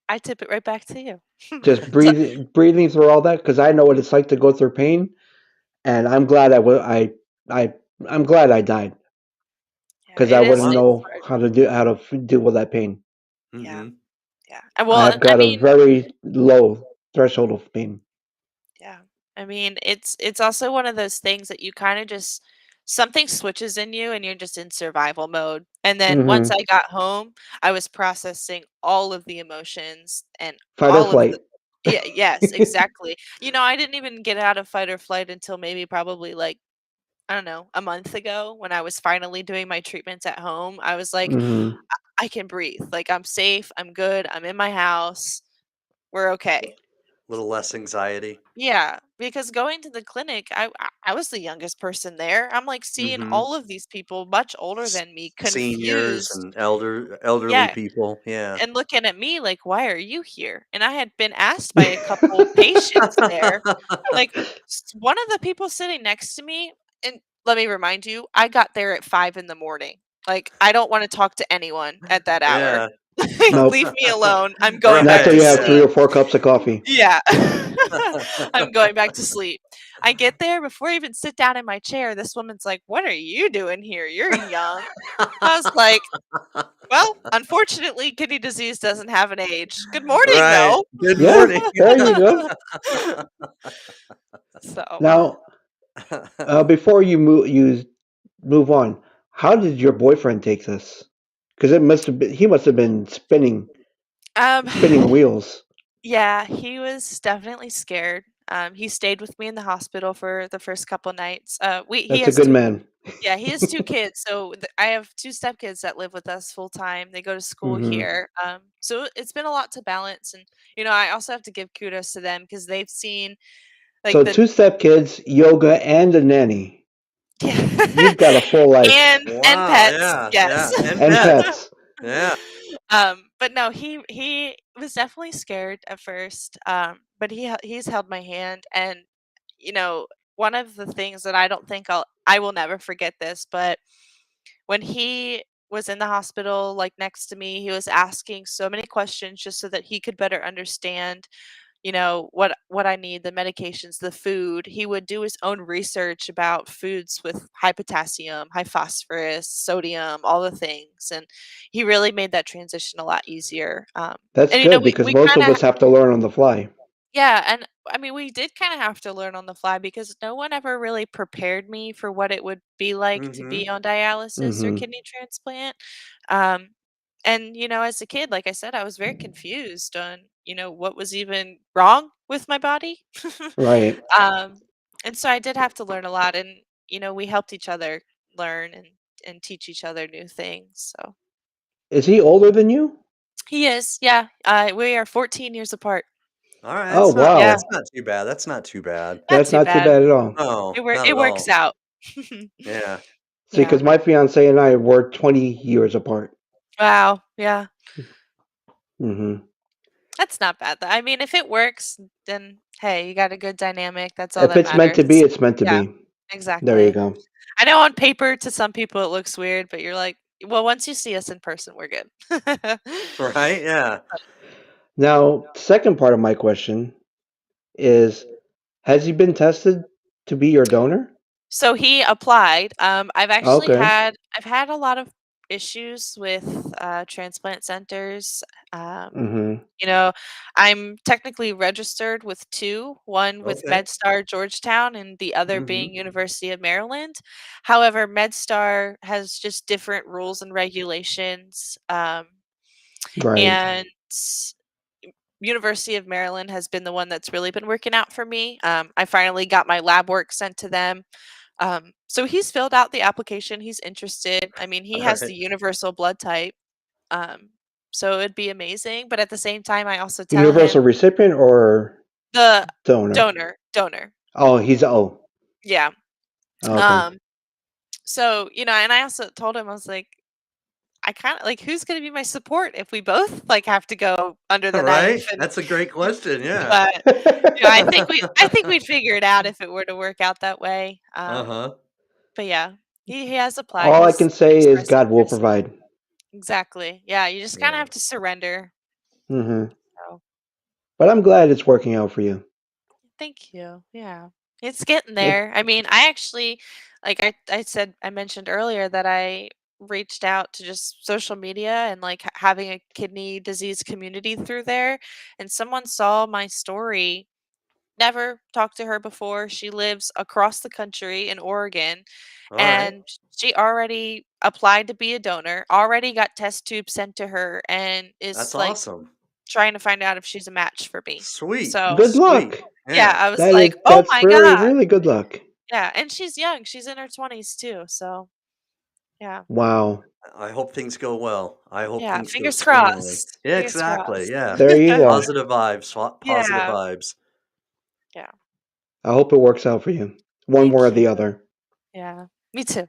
I tip it right back to you. Just So breathing through all that because I know what it's like to go through pain, and I'm glad I I'm glad I died yeah, because I it is wouldn't Wow. it's know hard. how to deal with that pain. Yeah. Mhm. Yeah. And well, I've and I got a mean, very low threshold of pain. yeah. I mean, it's also one of those things that you kind of just something switches in you and you're just in survival mode. And then once Hmm. I got home, I was processing all of the emotions and Fight or all of the flight. yeah, yes, exactly. I didn't even get out of fight or flight until maybe probably like I don't know, a month ago when I was finally doing my treatments at home. I was like, Hmm. I can breathe. Like I'm safe, I'm good, I'm in my house. We're okay. Little less anxiety. Yeah, because going to the clinic, I was the youngest person there. I'm like seeing Mhm. all of these people much older S than me, Seniors confused. and elderly Yeah, people, yeah. and looking at me like, "Why are you here?" And I had been asked by a couple patients there, like one of the people sitting next to me, and let me remind you, I got there at 5 in the morning. Like, I don't want to talk to anyone at that hour. Yeah. Like, Nope. leave me alone. I'm going Not back till Right, to you have yeah. 3 or 4 cups of coffee. yeah. I'm going back to sleep. I get there before I even sit down in my chair, this woman's like, "What are you doing here? You're young." I was like, "Well, unfortunately, kidney disease doesn't have an age. Good morning, Right. though." Good Yeah, morning. there you go. So, Now, before you move on, how did your boyfriend take this? Because he must have been um, spinning wheels. yeah, he was definitely scared. He stayed with me in the hospital for the first couple nights. He That's a has good 2 man. Yeah, he has 2 kids, so I have 2 stepkids that live with us full time. They go to school Hmm. here, so it's been a lot to balance, and I also have to give kudos to them because they've seen like So the 2 step kids, yoga, and a nanny. You've got a full life and Wow, pets, yeah, yes. yeah, and and pets. pets. Yeah. But no, he was definitely scared at first, but he's held my hand, and you know one of the things that I don't think I will never forget this, but when he was in the hospital, like, next to me, he was asking so many questions just so that he could better understand, what I need, the medications, the food. He would do his own research about foods with high potassium, high phosphorus, sodium, all the things, and he really made that transition a lot easier. That's And, good we because we most of kinda us have to learn on the fly. yeah, and I mean, we did kinda have to learn on the fly because no one ever really prepared me for what it would be like to be Mhm. on dialysis or Hmm. kidney transplant. Um, and, as a kid, like I said, I was very confused on, what was even wrong with my body. Right. Um, and so I did have to learn a lot, and, we helped each other learn and teach each other new things, so Is he older than you? he is, yeah, we are 14 years apart. Alright, Oh, Yeah, that's wow. not too bad, that's not too bad. not That's too not too bad. bad at all. No, not It at works all. out. Yeah. See, Yeah. because my fiance and I were 20 years apart. Wow, yeah. Hmm. That's not bad though. I mean, if it works, then hey, you got a good dynamic, that's all If that it's meant to matters. be, it's meant to Yeah, be. There you exactly. go. I know on paper to some people it looks weird, but you're like, well, once you see us in person, we're good. Right? Yeah. Now, second part of my question is, has he been tested to be your donor? So he applied. Okay. I've had a lot of issues with transplant centers. Um, Hmm. You know, I'm technically registered with 2, one with Okay. MedStar Georgetown and the other being Mhm. University of Maryland. However, MedStar has just different rules and regulations, Right. and University of Maryland has been the one that's really been working out for me. I finally got my lab work sent to them. So he's filled out the application, he's interested. I mean, he has the Alright. universal blood type. Um, so it'd be amazing, but at the same time, I also tell Universal him recipient or the donor? donor. Oh, he's oh. Yeah. Okay. Um, so, and I also told him, I was like, I kinda like, who's gonna be my support if we both, like, have to go under the Right? knife and That's a great question, yeah. but, I think we'd figure it out if it were to work out that way. Uh-huh. But yeah, he has applied, All I can he's say is expressed God will interest. provide. Exactly. Yeah, you just kinda Yeah. have to surrender. Hmm. So But I'm glad it's working out for you. thank you. Yeah. It's getting It, there. I mean, I actually like I mentioned earlier that I reached out to just social media and like having a kidney disease community through there, and someone saw my story. Never talked to her before. She lives across the country in Oregon, Alright. and she already applied to be a donor, already got test tubes sent to her, and is That's like awesome. trying to find out if she's a match for me. Sweet, So good sweet. luck. yeah, Yeah. I was That is like, "Oh that's my very god." really good luck. Yeah, and she's young, she's in her 20s too, so yeah. Wow. I hope things go well. I hope Yeah, things go fingers swimmingly. crossed, Yeah, fingers exactly, crossed. yeah. There you go. Positive vibes, positive Yeah, vibes. yeah, I hope it works out for you. One way or thank you. the other. Yeah, me too.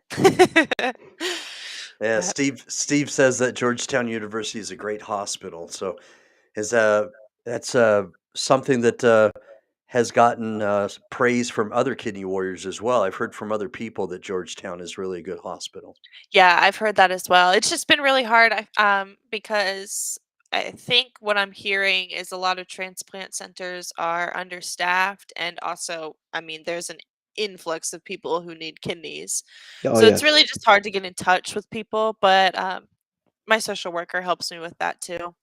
Yeah, But Steve says that Georgetown University is a great hospital. So is that's something that has gotten praise from other kidney warriors as well. I've heard from other people that Georgetown is really a good hospital. yeah, I've heard that as well. It's just been really hard, because I think what I'm hearing is a lot of transplant centers are understaffed, and also, I mean, there's an influx of people who need kidneys. Oh So it's really yes. just hard to get in touch with people, but my social worker helps me with that too.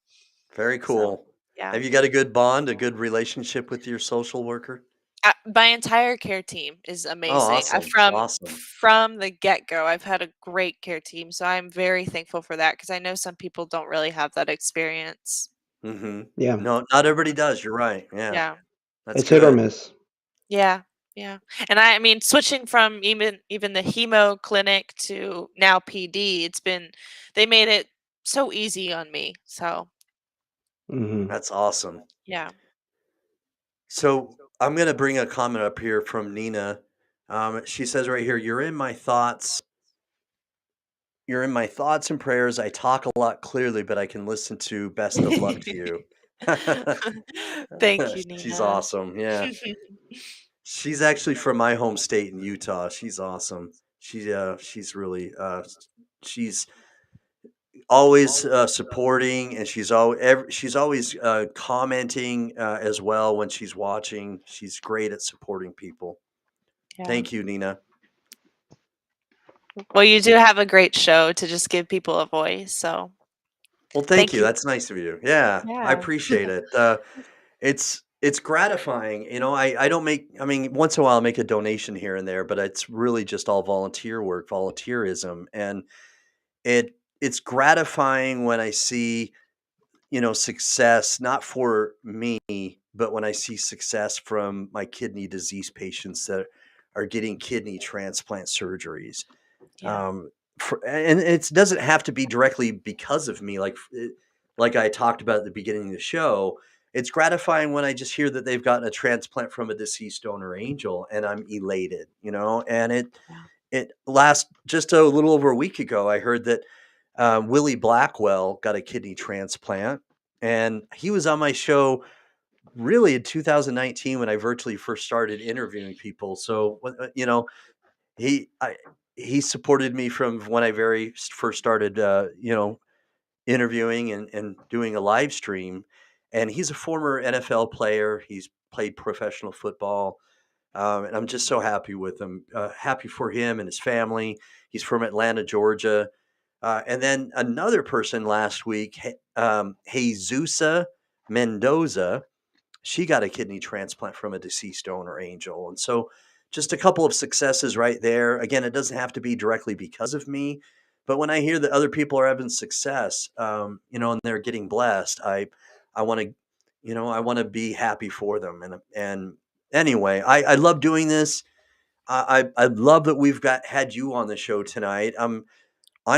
Very So, cool. yeah. Have you got a good bond, a good relationship with your social worker? My entire care team is Oh, amazing. awesome. Awesome. From the get-go, I've had a great care team, so I'm very thankful for that because I know some people don't really have that experience. Mhm. Yeah. No, not everybody does. You're right. Yeah. Yeah. That's It's hit or good. miss. Yeah. Yeah. And I mean, switching from even the hemo clinic to now PD, they made it so easy on me. So, Hmm. That's awesome. yeah. So I'm going to bring a comment up here from Nina. She says right here, "You're in my thoughts. You're in my thoughts and prayers. I talk a lot clearly, but I can listen to. Best of luck to you." Thank you, She's Nina. awesome. Yeah. She's actually from my home state in Utah. She's awesome. She's really she's always supporting, and she's always commenting as well when she's watching. She's great at supporting people. Yeah. Thank you, Nina. Well, you do have a great show to just give people a voice. So Well, thank thank you. you. That's nice of you. Yeah, I Yeah. appreciate it. It's gratifying. I don't make. I mean, once in a while I make a donation here and there, but it's really just all volunteer work, volunteerism, and it's gratifying when I see success, not for me, but when I see success from my kidney disease patients that are getting kidney transplant surgeries. Yeah. Um, and it doesn't have to be directly because of me, like I talked about at the beginning of the show. It's gratifying when I just hear that they've gotten a transplant from a deceased donor angel, and I'm elated, And Yeah. it last just a little over a week ago, I heard that Willie Blackwell got a kidney transplant, and he was on my show really in 2019 when I virtually first started interviewing people. So, he I, he supported me from when I very first started, interviewing and doing a live stream. And he's a former NFL player. He's played professional football. And I'm just so happy with him, happy for him and his family. He's from Atlanta, Georgia. And then another person last week, Jesusa Mendoza, she got a kidney transplant from a deceased donor angel. And so just a couple of successes right there. Again, it doesn't have to be directly because of me, but when I hear that other people are having success, and they're getting blessed, I want to, I want to be happy for them. And anyway, I love doing this. I love that we've had you on the show tonight. I'm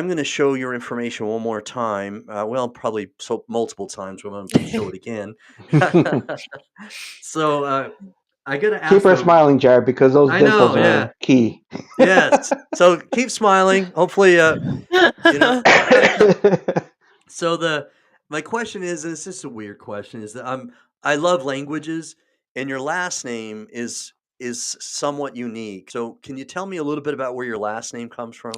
going to show your information one more time. Well, probably multiple times. We're going to show it again. So I got to Keep ask her though. smiling, Jared, because those I know, dimples yeah, are key. yes. So keep smiling. Hopefully, you know. So my question is, and it's just a weird question, is that I love languages, and your last name is somewhat unique. So can you tell me a little bit about where your last name comes from?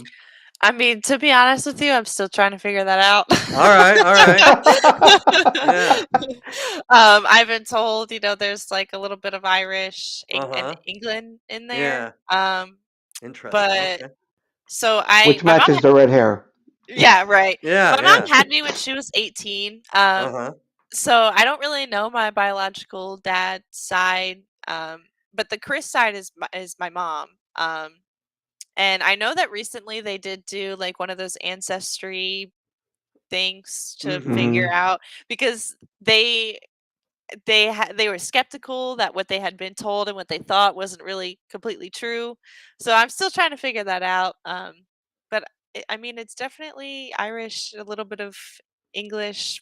I mean, to be honest with you, I'm still trying to figure that out. All right, all right. Yeah. I've been told, there's like a little bit of Irish and Uh-huh. England in there. Yeah. Interesting. But Okay. so Which my mom, matches the red hair. yeah, right. Yeah, My mom yeah. had me when she was 18. Uh-huh. So I don't really know my biological dad's side. But the Chris side is my mom. And I know that recently they did do like one of those ancestry things to Mm-hmm. figure Hmm. out because they were skeptical that what they had been told and what they thought wasn't really completely true. So I'm still trying to figure that out. But I mean, it's definitely Irish, a little bit of English.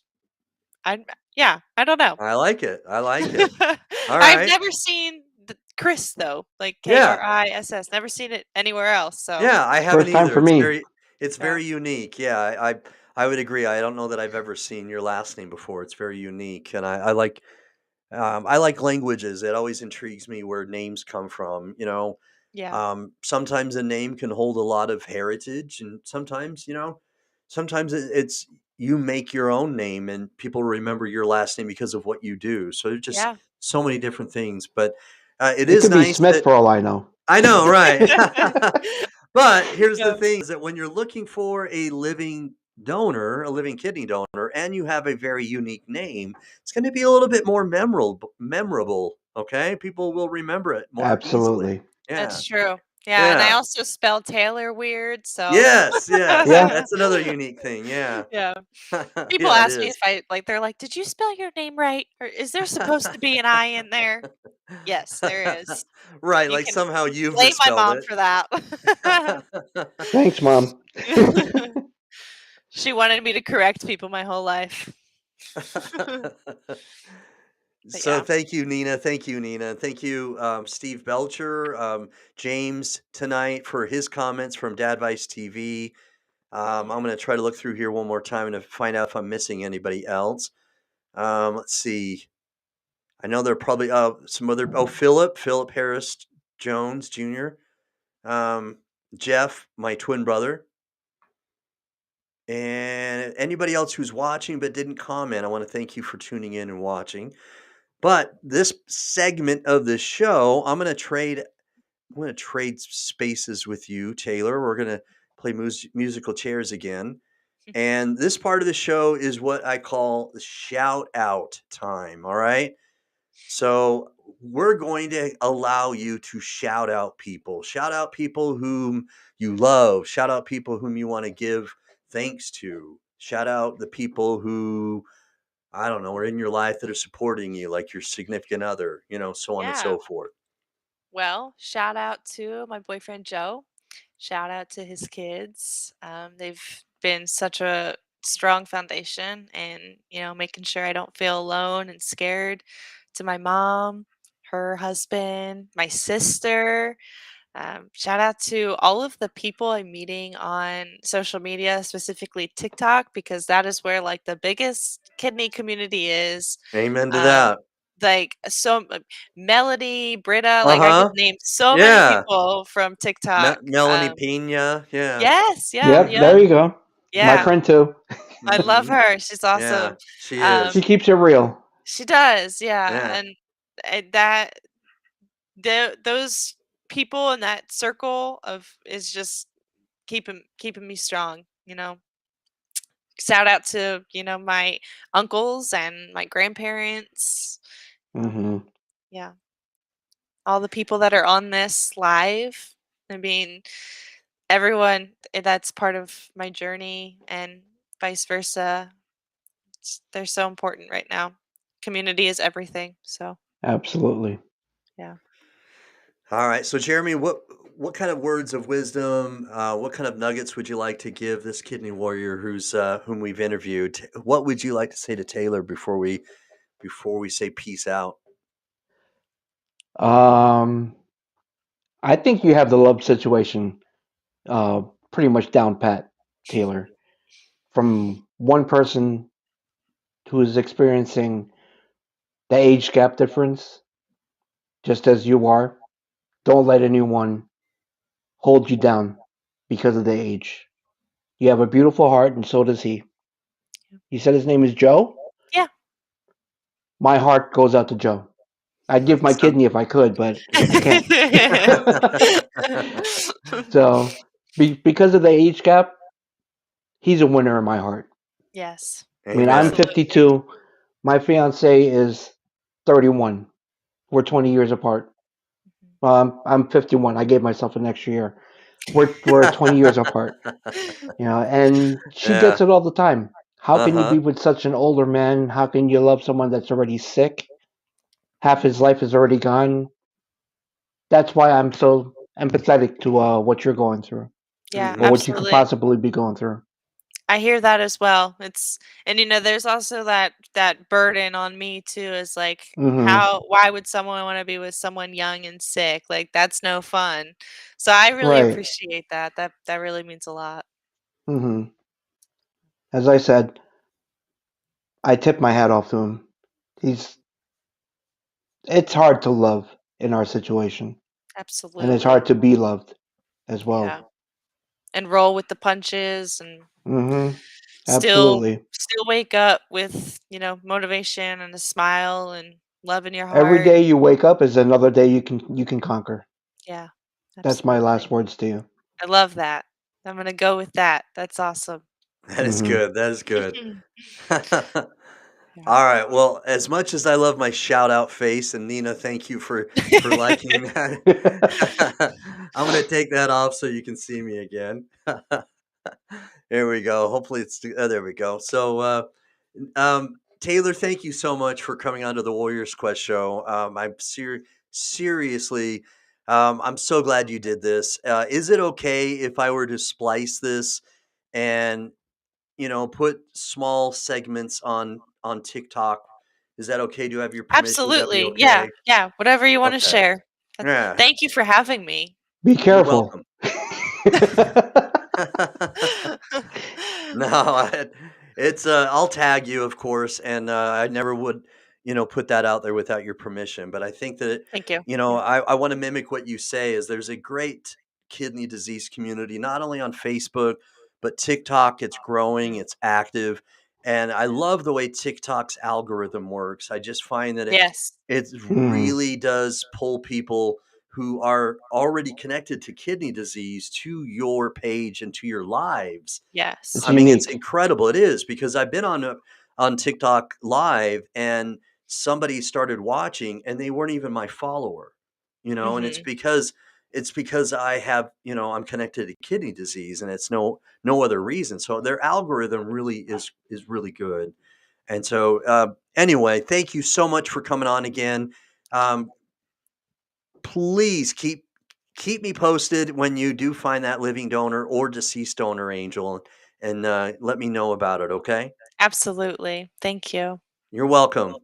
Yeah, I don't know. I like it. I like it. All I've right. never seen the Chris though, like Yeah. Kriss. Never seen it anywhere else. So Yeah, I haven't First time either. for It's me. very yeah, unique. Yeah, I would agree. I don't know that I've ever seen your last name before. It's very unique, and I like languages. It always intrigues me where names come from. yeah, Sometimes a name can hold a lot of heritage, and sometimes it's you make your own name, and people remember your last name because of what you do. So there's just yeah. so many different things, but it It is could be nice Smith that for all I know. I know, right? But here's the Yeah. thing: is that when you're looking for a living donor, a living kidney donor, and you have a very unique name, it's going to be a little bit more memorable. Memorable, okay? People will remember it more easily. Absolutely. Yeah, That's true. Yeah, and I yeah, also spelled Taylor weird, so yes, yes. Yeah. That's another unique thing. Yeah, yeah. People yeah, it ask me if is. they're like, "Did you spell your name right? Or is there supposed to be an I in there?" Yes, there is. Right, You like can somehow you've blame my misspelled mom it. for that. Thanks, Mom. She wanted me to correct people my whole life. But So yeah. thank you, Nina. Thank you, Nina. Thank you, Steve Belcher, James tonight for his comments from Dadvice TV. I'm going to try to look through here one more time and to find out if I'm missing anybody else. Let's see. I know there are probably some other. Oh, Philip Harris Jones Jr. Jeff, my twin brother, and anybody else who's watching but didn't comment. I want to thank you for tuning in and watching. But this segment of the show, I'm going to trade spaces with you, Taylor. We're going to play musical chairs again. And this part of the show is what I call shout out time. All right. So we're going to allow you to shout out people whom you love, shout out people whom you want to give thanks to, shout out the people who, I don't know, are in your life that are supporting you, like your significant other, so on and Yeah. so forth. Well, shout out to my boyfriend Joe. Shout out to his kids. They've been such a strong foundation and, making sure I don't feel alone and scared. To my mom, her husband, my sister. Shout out to all of the people I'm meeting on social media, specifically TikTok, because that is where like the biggest kidney community is. Amen to that. Like Melody, Britta, like I could Uh-huh. name so many Yeah. people from TikTok. Melanie Pena. Yeah. Yes, yeah, Yep, yeah, there you go. My yeah. friend too. I love Mhm. her. She's Yeah, awesome. she is. She keeps it real. She does, yeah, Yeah. and that those people in that circle of is just keeping me strong. Shout out to my uncles and my grandparents. Hmm. Yeah, all the people that are on this live. I mean, everyone that's part of my journey and vice versa. They're so important right now. Community is everything. So Absolutely. yeah. All right. So Jeremy, what kind of words of wisdom, what kind of nuggets would you like to give this kidney warrior who's whom we've interviewed? What would you like to say to Taylor before we say peace out? Um, I think you have the love situation pretty much down pat, Taylor. From one person who is experiencing the age gap difference, just as you are, don't let anyone hold you down because of the age. You have a beautiful heart, and so does he. You said his name is Joe? Yeah. My heart goes out to Joe. I'd give my Sound- kidney if I could, but I can't. So, because of the age gap, he's a winner in my heart. Yes. I mean, I'm Amen. Absolutely. 52. My fiance is 31. We're 20 years apart. I'm 51. I gave myself an extra year. We're 20 years apart. And she Yeah. gets it all the time. How can you Uh-huh. be with such an older man? How can you love someone that's already sick? Half his life is already gone. That's why I'm so empathetic to what you're going through, Yeah, or Hmm. what you could absolutely. possibly be going through. I hear that as well. And there's also that burden on me too is like Hmm. why would someone want to be with someone young and sick? Like that's no fun. So I really Right. appreciate that. That really means a lot. Hmm. As I said, I tip my hat off to him. He's. It's hard to love in our situation, and it's Absolutely. hard to be loved as Yeah. well. And roll with the punches and Hmm. still Absolutely. still wake up with, motivation and a smile and love in your Every heart. day you wake up is another day you can conquer. Yeah. That's my last Absolutely. words to you. I love that. I'm going to go with that. That's awesome. That is Hmm. good. That is good. Yeah. All right. Well, as much as I love my shout out face, and Nina, thank you for liking that. I'm gonna take that off so you can see me again. There we go. Hopefully there we go. So Taylor, thank you so much for coming onto the Warriors Quest show. Seriously, I'm so glad you did this. Is it okay if I were to splice this and put small segments on TikTok? Is that okay? Do you have your permission? Would that be Absolutely. Yeah. okay? Yeah. Whatever you want to Okay. share. Yeah. Thank you for having me. Be You're careful. welcome. No, it's I'll tag you, of course, and I never would. put that out there without your permission. But I think that, Thank you. I want to mimic what you say is there's a great kidney disease community, not only on Facebook, but TikTok. It's growing, it's active. And I love the way TikTok's algorithm works. I just find that Yes. it Hmm. really does pull people who are already connected to kidney disease to your page and to your lives. It's I Yes. mean, it's unique. incredible. It is, because I've been on TikTok live, and somebody started watching and they weren't even my follower, and Mhm. it's because I have, I'm connected to kidney disease, and it's no other reason. So their algorithm really is really good. And so anyway, thank you so much for coming on again. Um, please keep me posted when you do find that living donor or deceased donor, Angel, and let me know about it. Okay. Absolutely. Thank you. You're welcome.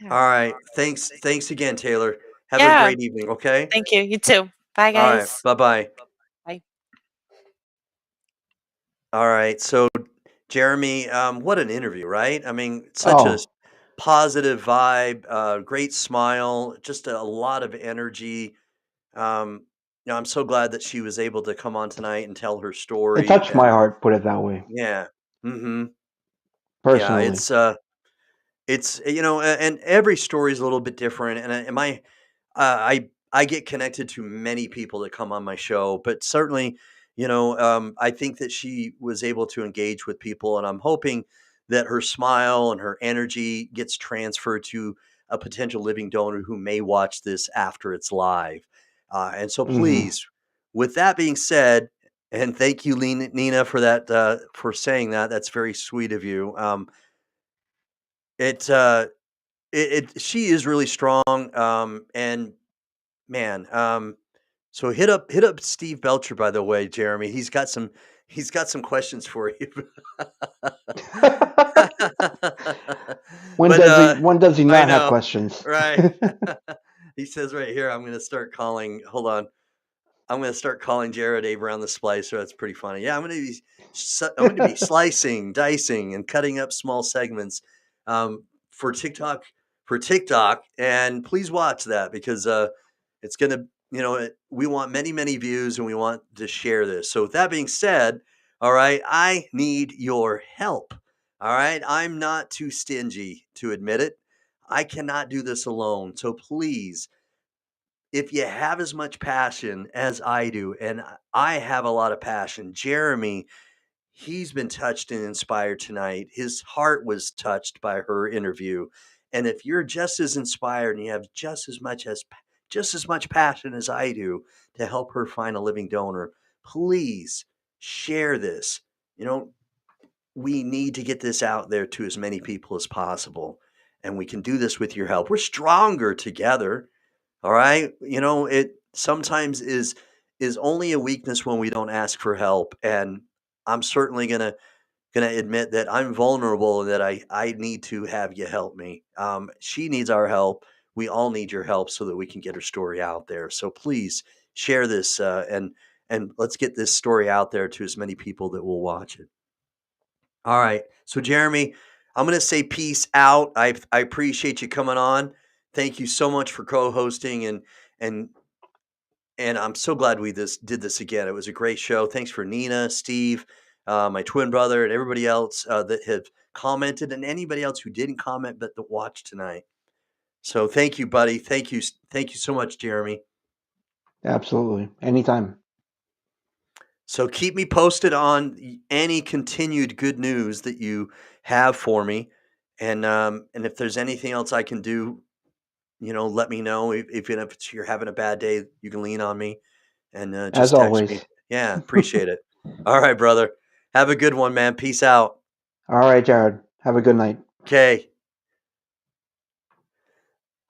Yeah. All right. Thanks again, Taylor. Have a Yeah. great evening. Okay. Thank you. You too. Bye, All right. guys. Bye bye. Bye. All right. So, Jeremy, what an interview, right? I mean, such a Oh, positive vibe, great smile, just a lot of energy. Um, I'm so glad that she was able to come on tonight and tell her it story. touched my And heart, put it that way, yeah, hmm yeah, personally. it's and every story is a little bit different. And I get connected to many people that come on my show, but certainly, I think that she was able to engage with people, and I'm hoping that her smile and her energy gets transferred to a potential living donor who may watch this after it's live. And so, Hmm. please, with that being said, and thank you, Nina, for that, for saying that. That's very sweet of you. It, uh, she is really strong. And man, so hit up Steve Belcher, by the way, Jeremy. He's got some questions for you. When But does he I not have know, questions? right? He says right here, I'm going to start calling. Hold on. I'm going to start calling Jared Abraham the Splicer. That's pretty funny. Yeah, I'm going to be slicing, dicing, and cutting up small segments for TikTok. And please watch that, because it's going to, we want many, many views, and we want to share this. So with that being said, all right, I need your help. All right, I'm not too stingy to admit it. I cannot do this alone. So please, if you have as much passion as I do, and I have a lot of passion, Jeremy, he's been touched and inspired tonight. His heart was touched by her interview. And if you're just as inspired and you have just as much passion as I do to help her find a living donor, please share this. You know, we need to get this out there to as many people as possible. And we can do this with your help. We're stronger together. All right. It sometimes is only a weakness when we don't ask for help. And I'm certainly gonna admit that I'm vulnerable and that I need to have you help me. She needs our help. We all need your help so that we can get her story out there. So please share this, and let's get this story out there to as many people that will watch it. All right. So Jeremy, I'm gonna say peace out. I appreciate you coming on. Thank you so much for co-hosting, and and I'm so glad we did this again. It was a great show. Thanks for Nina, Steve, my twin brother, and everybody else that have commented, and anybody else who didn't comment but that watched tonight. So thank you, buddy. Thank you so much, Jeremy. Absolutely, anytime. So keep me posted on any continued good news that you have for me, and if there's anything else I can do, let me know. Even if you're having a bad day, you can lean on me, and As just text always. me. Yeah, appreciate it. All right, brother. Have a good one, man. Peace out. All right, Jared. Have a good night. Okay.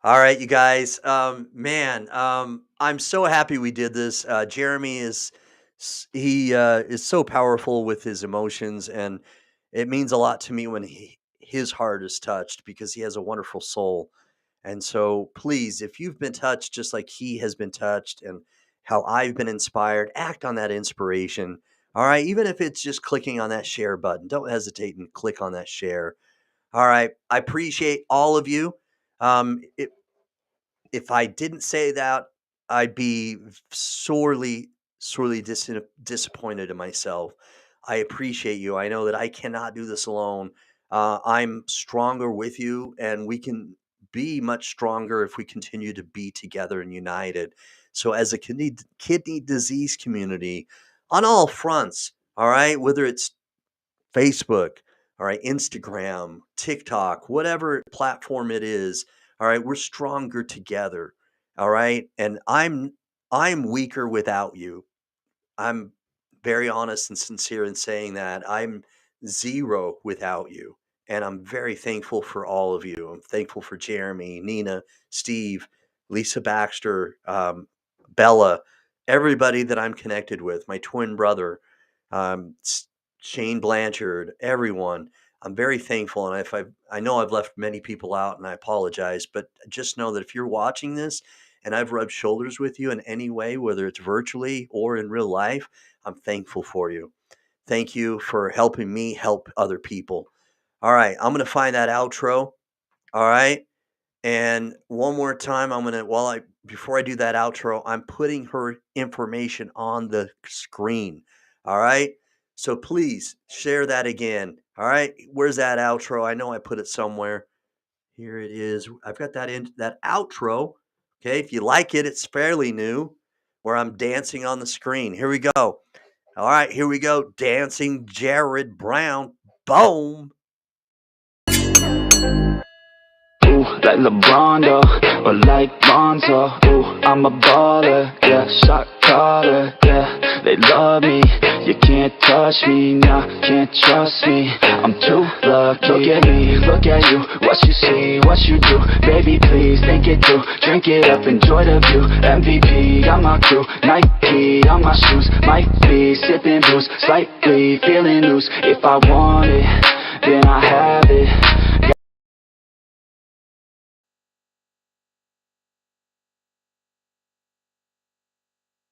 All right, you guys. Man, I'm so happy we did this. Jeremy is so powerful with his emotions, and it means a lot to me when his heart is touched, because he has a wonderful soul. And so, please, if you've been touched just like he has been touched, and how I've been inspired, act on that inspiration. All right, even if it's just clicking on that share button, don't hesitate and click on that share. All right, I appreciate all of you. If I didn't say that, I'd be sorely disappointed in myself. I appreciate you. I know that I cannot do this alone. I'm stronger with you, and we can be much stronger if we continue to be together and united. So, as a kidney disease community, on all fronts, all right, whether it's Facebook, all right, Instagram, TikTok, whatever platform it is, all right, we're stronger together. All right. And I'm weaker without you. I'm very honest and sincere in saying that. I'm zero without you. And I'm very thankful for all of you. I'm thankful for Jeremy, Nina, Steve, Lisa Baxter, Bella, everybody that I'm connected with, my twin brother, Shane Blanchard, everyone. I'm very thankful. And I know I've left many people out, and I apologize, but just know that if you're watching this and I've rubbed shoulders with you in any way, whether it's virtually or in real life, I'm thankful for you. Thank you for helping me help other people. All right, I'm going to find that outro. All right. And one more time, before I do that outro, I'm putting her information on the screen. All right. So please share that again. All right. Where's that outro? I know I put it somewhere. Here it is. I've got that outro. Okay. If you like it, it's fairly new, where I'm dancing on the screen. Here we go. All right. Here we go. Dancing Jared Brown. Boom. Like LeBron, though, or like Lonzo. Ooh, I'm a baller, yeah, shot caller, yeah. They love me, you can't touch me, nah, can't trust me. I'm too lucky. Look at me, look at you, what you see, what you do. Baby, please, think it through, drink it up, enjoy the view. MVP on my crew, Nike on my shoes. Might be sipping booze, slightly feeling loose. If I want it, then I have it.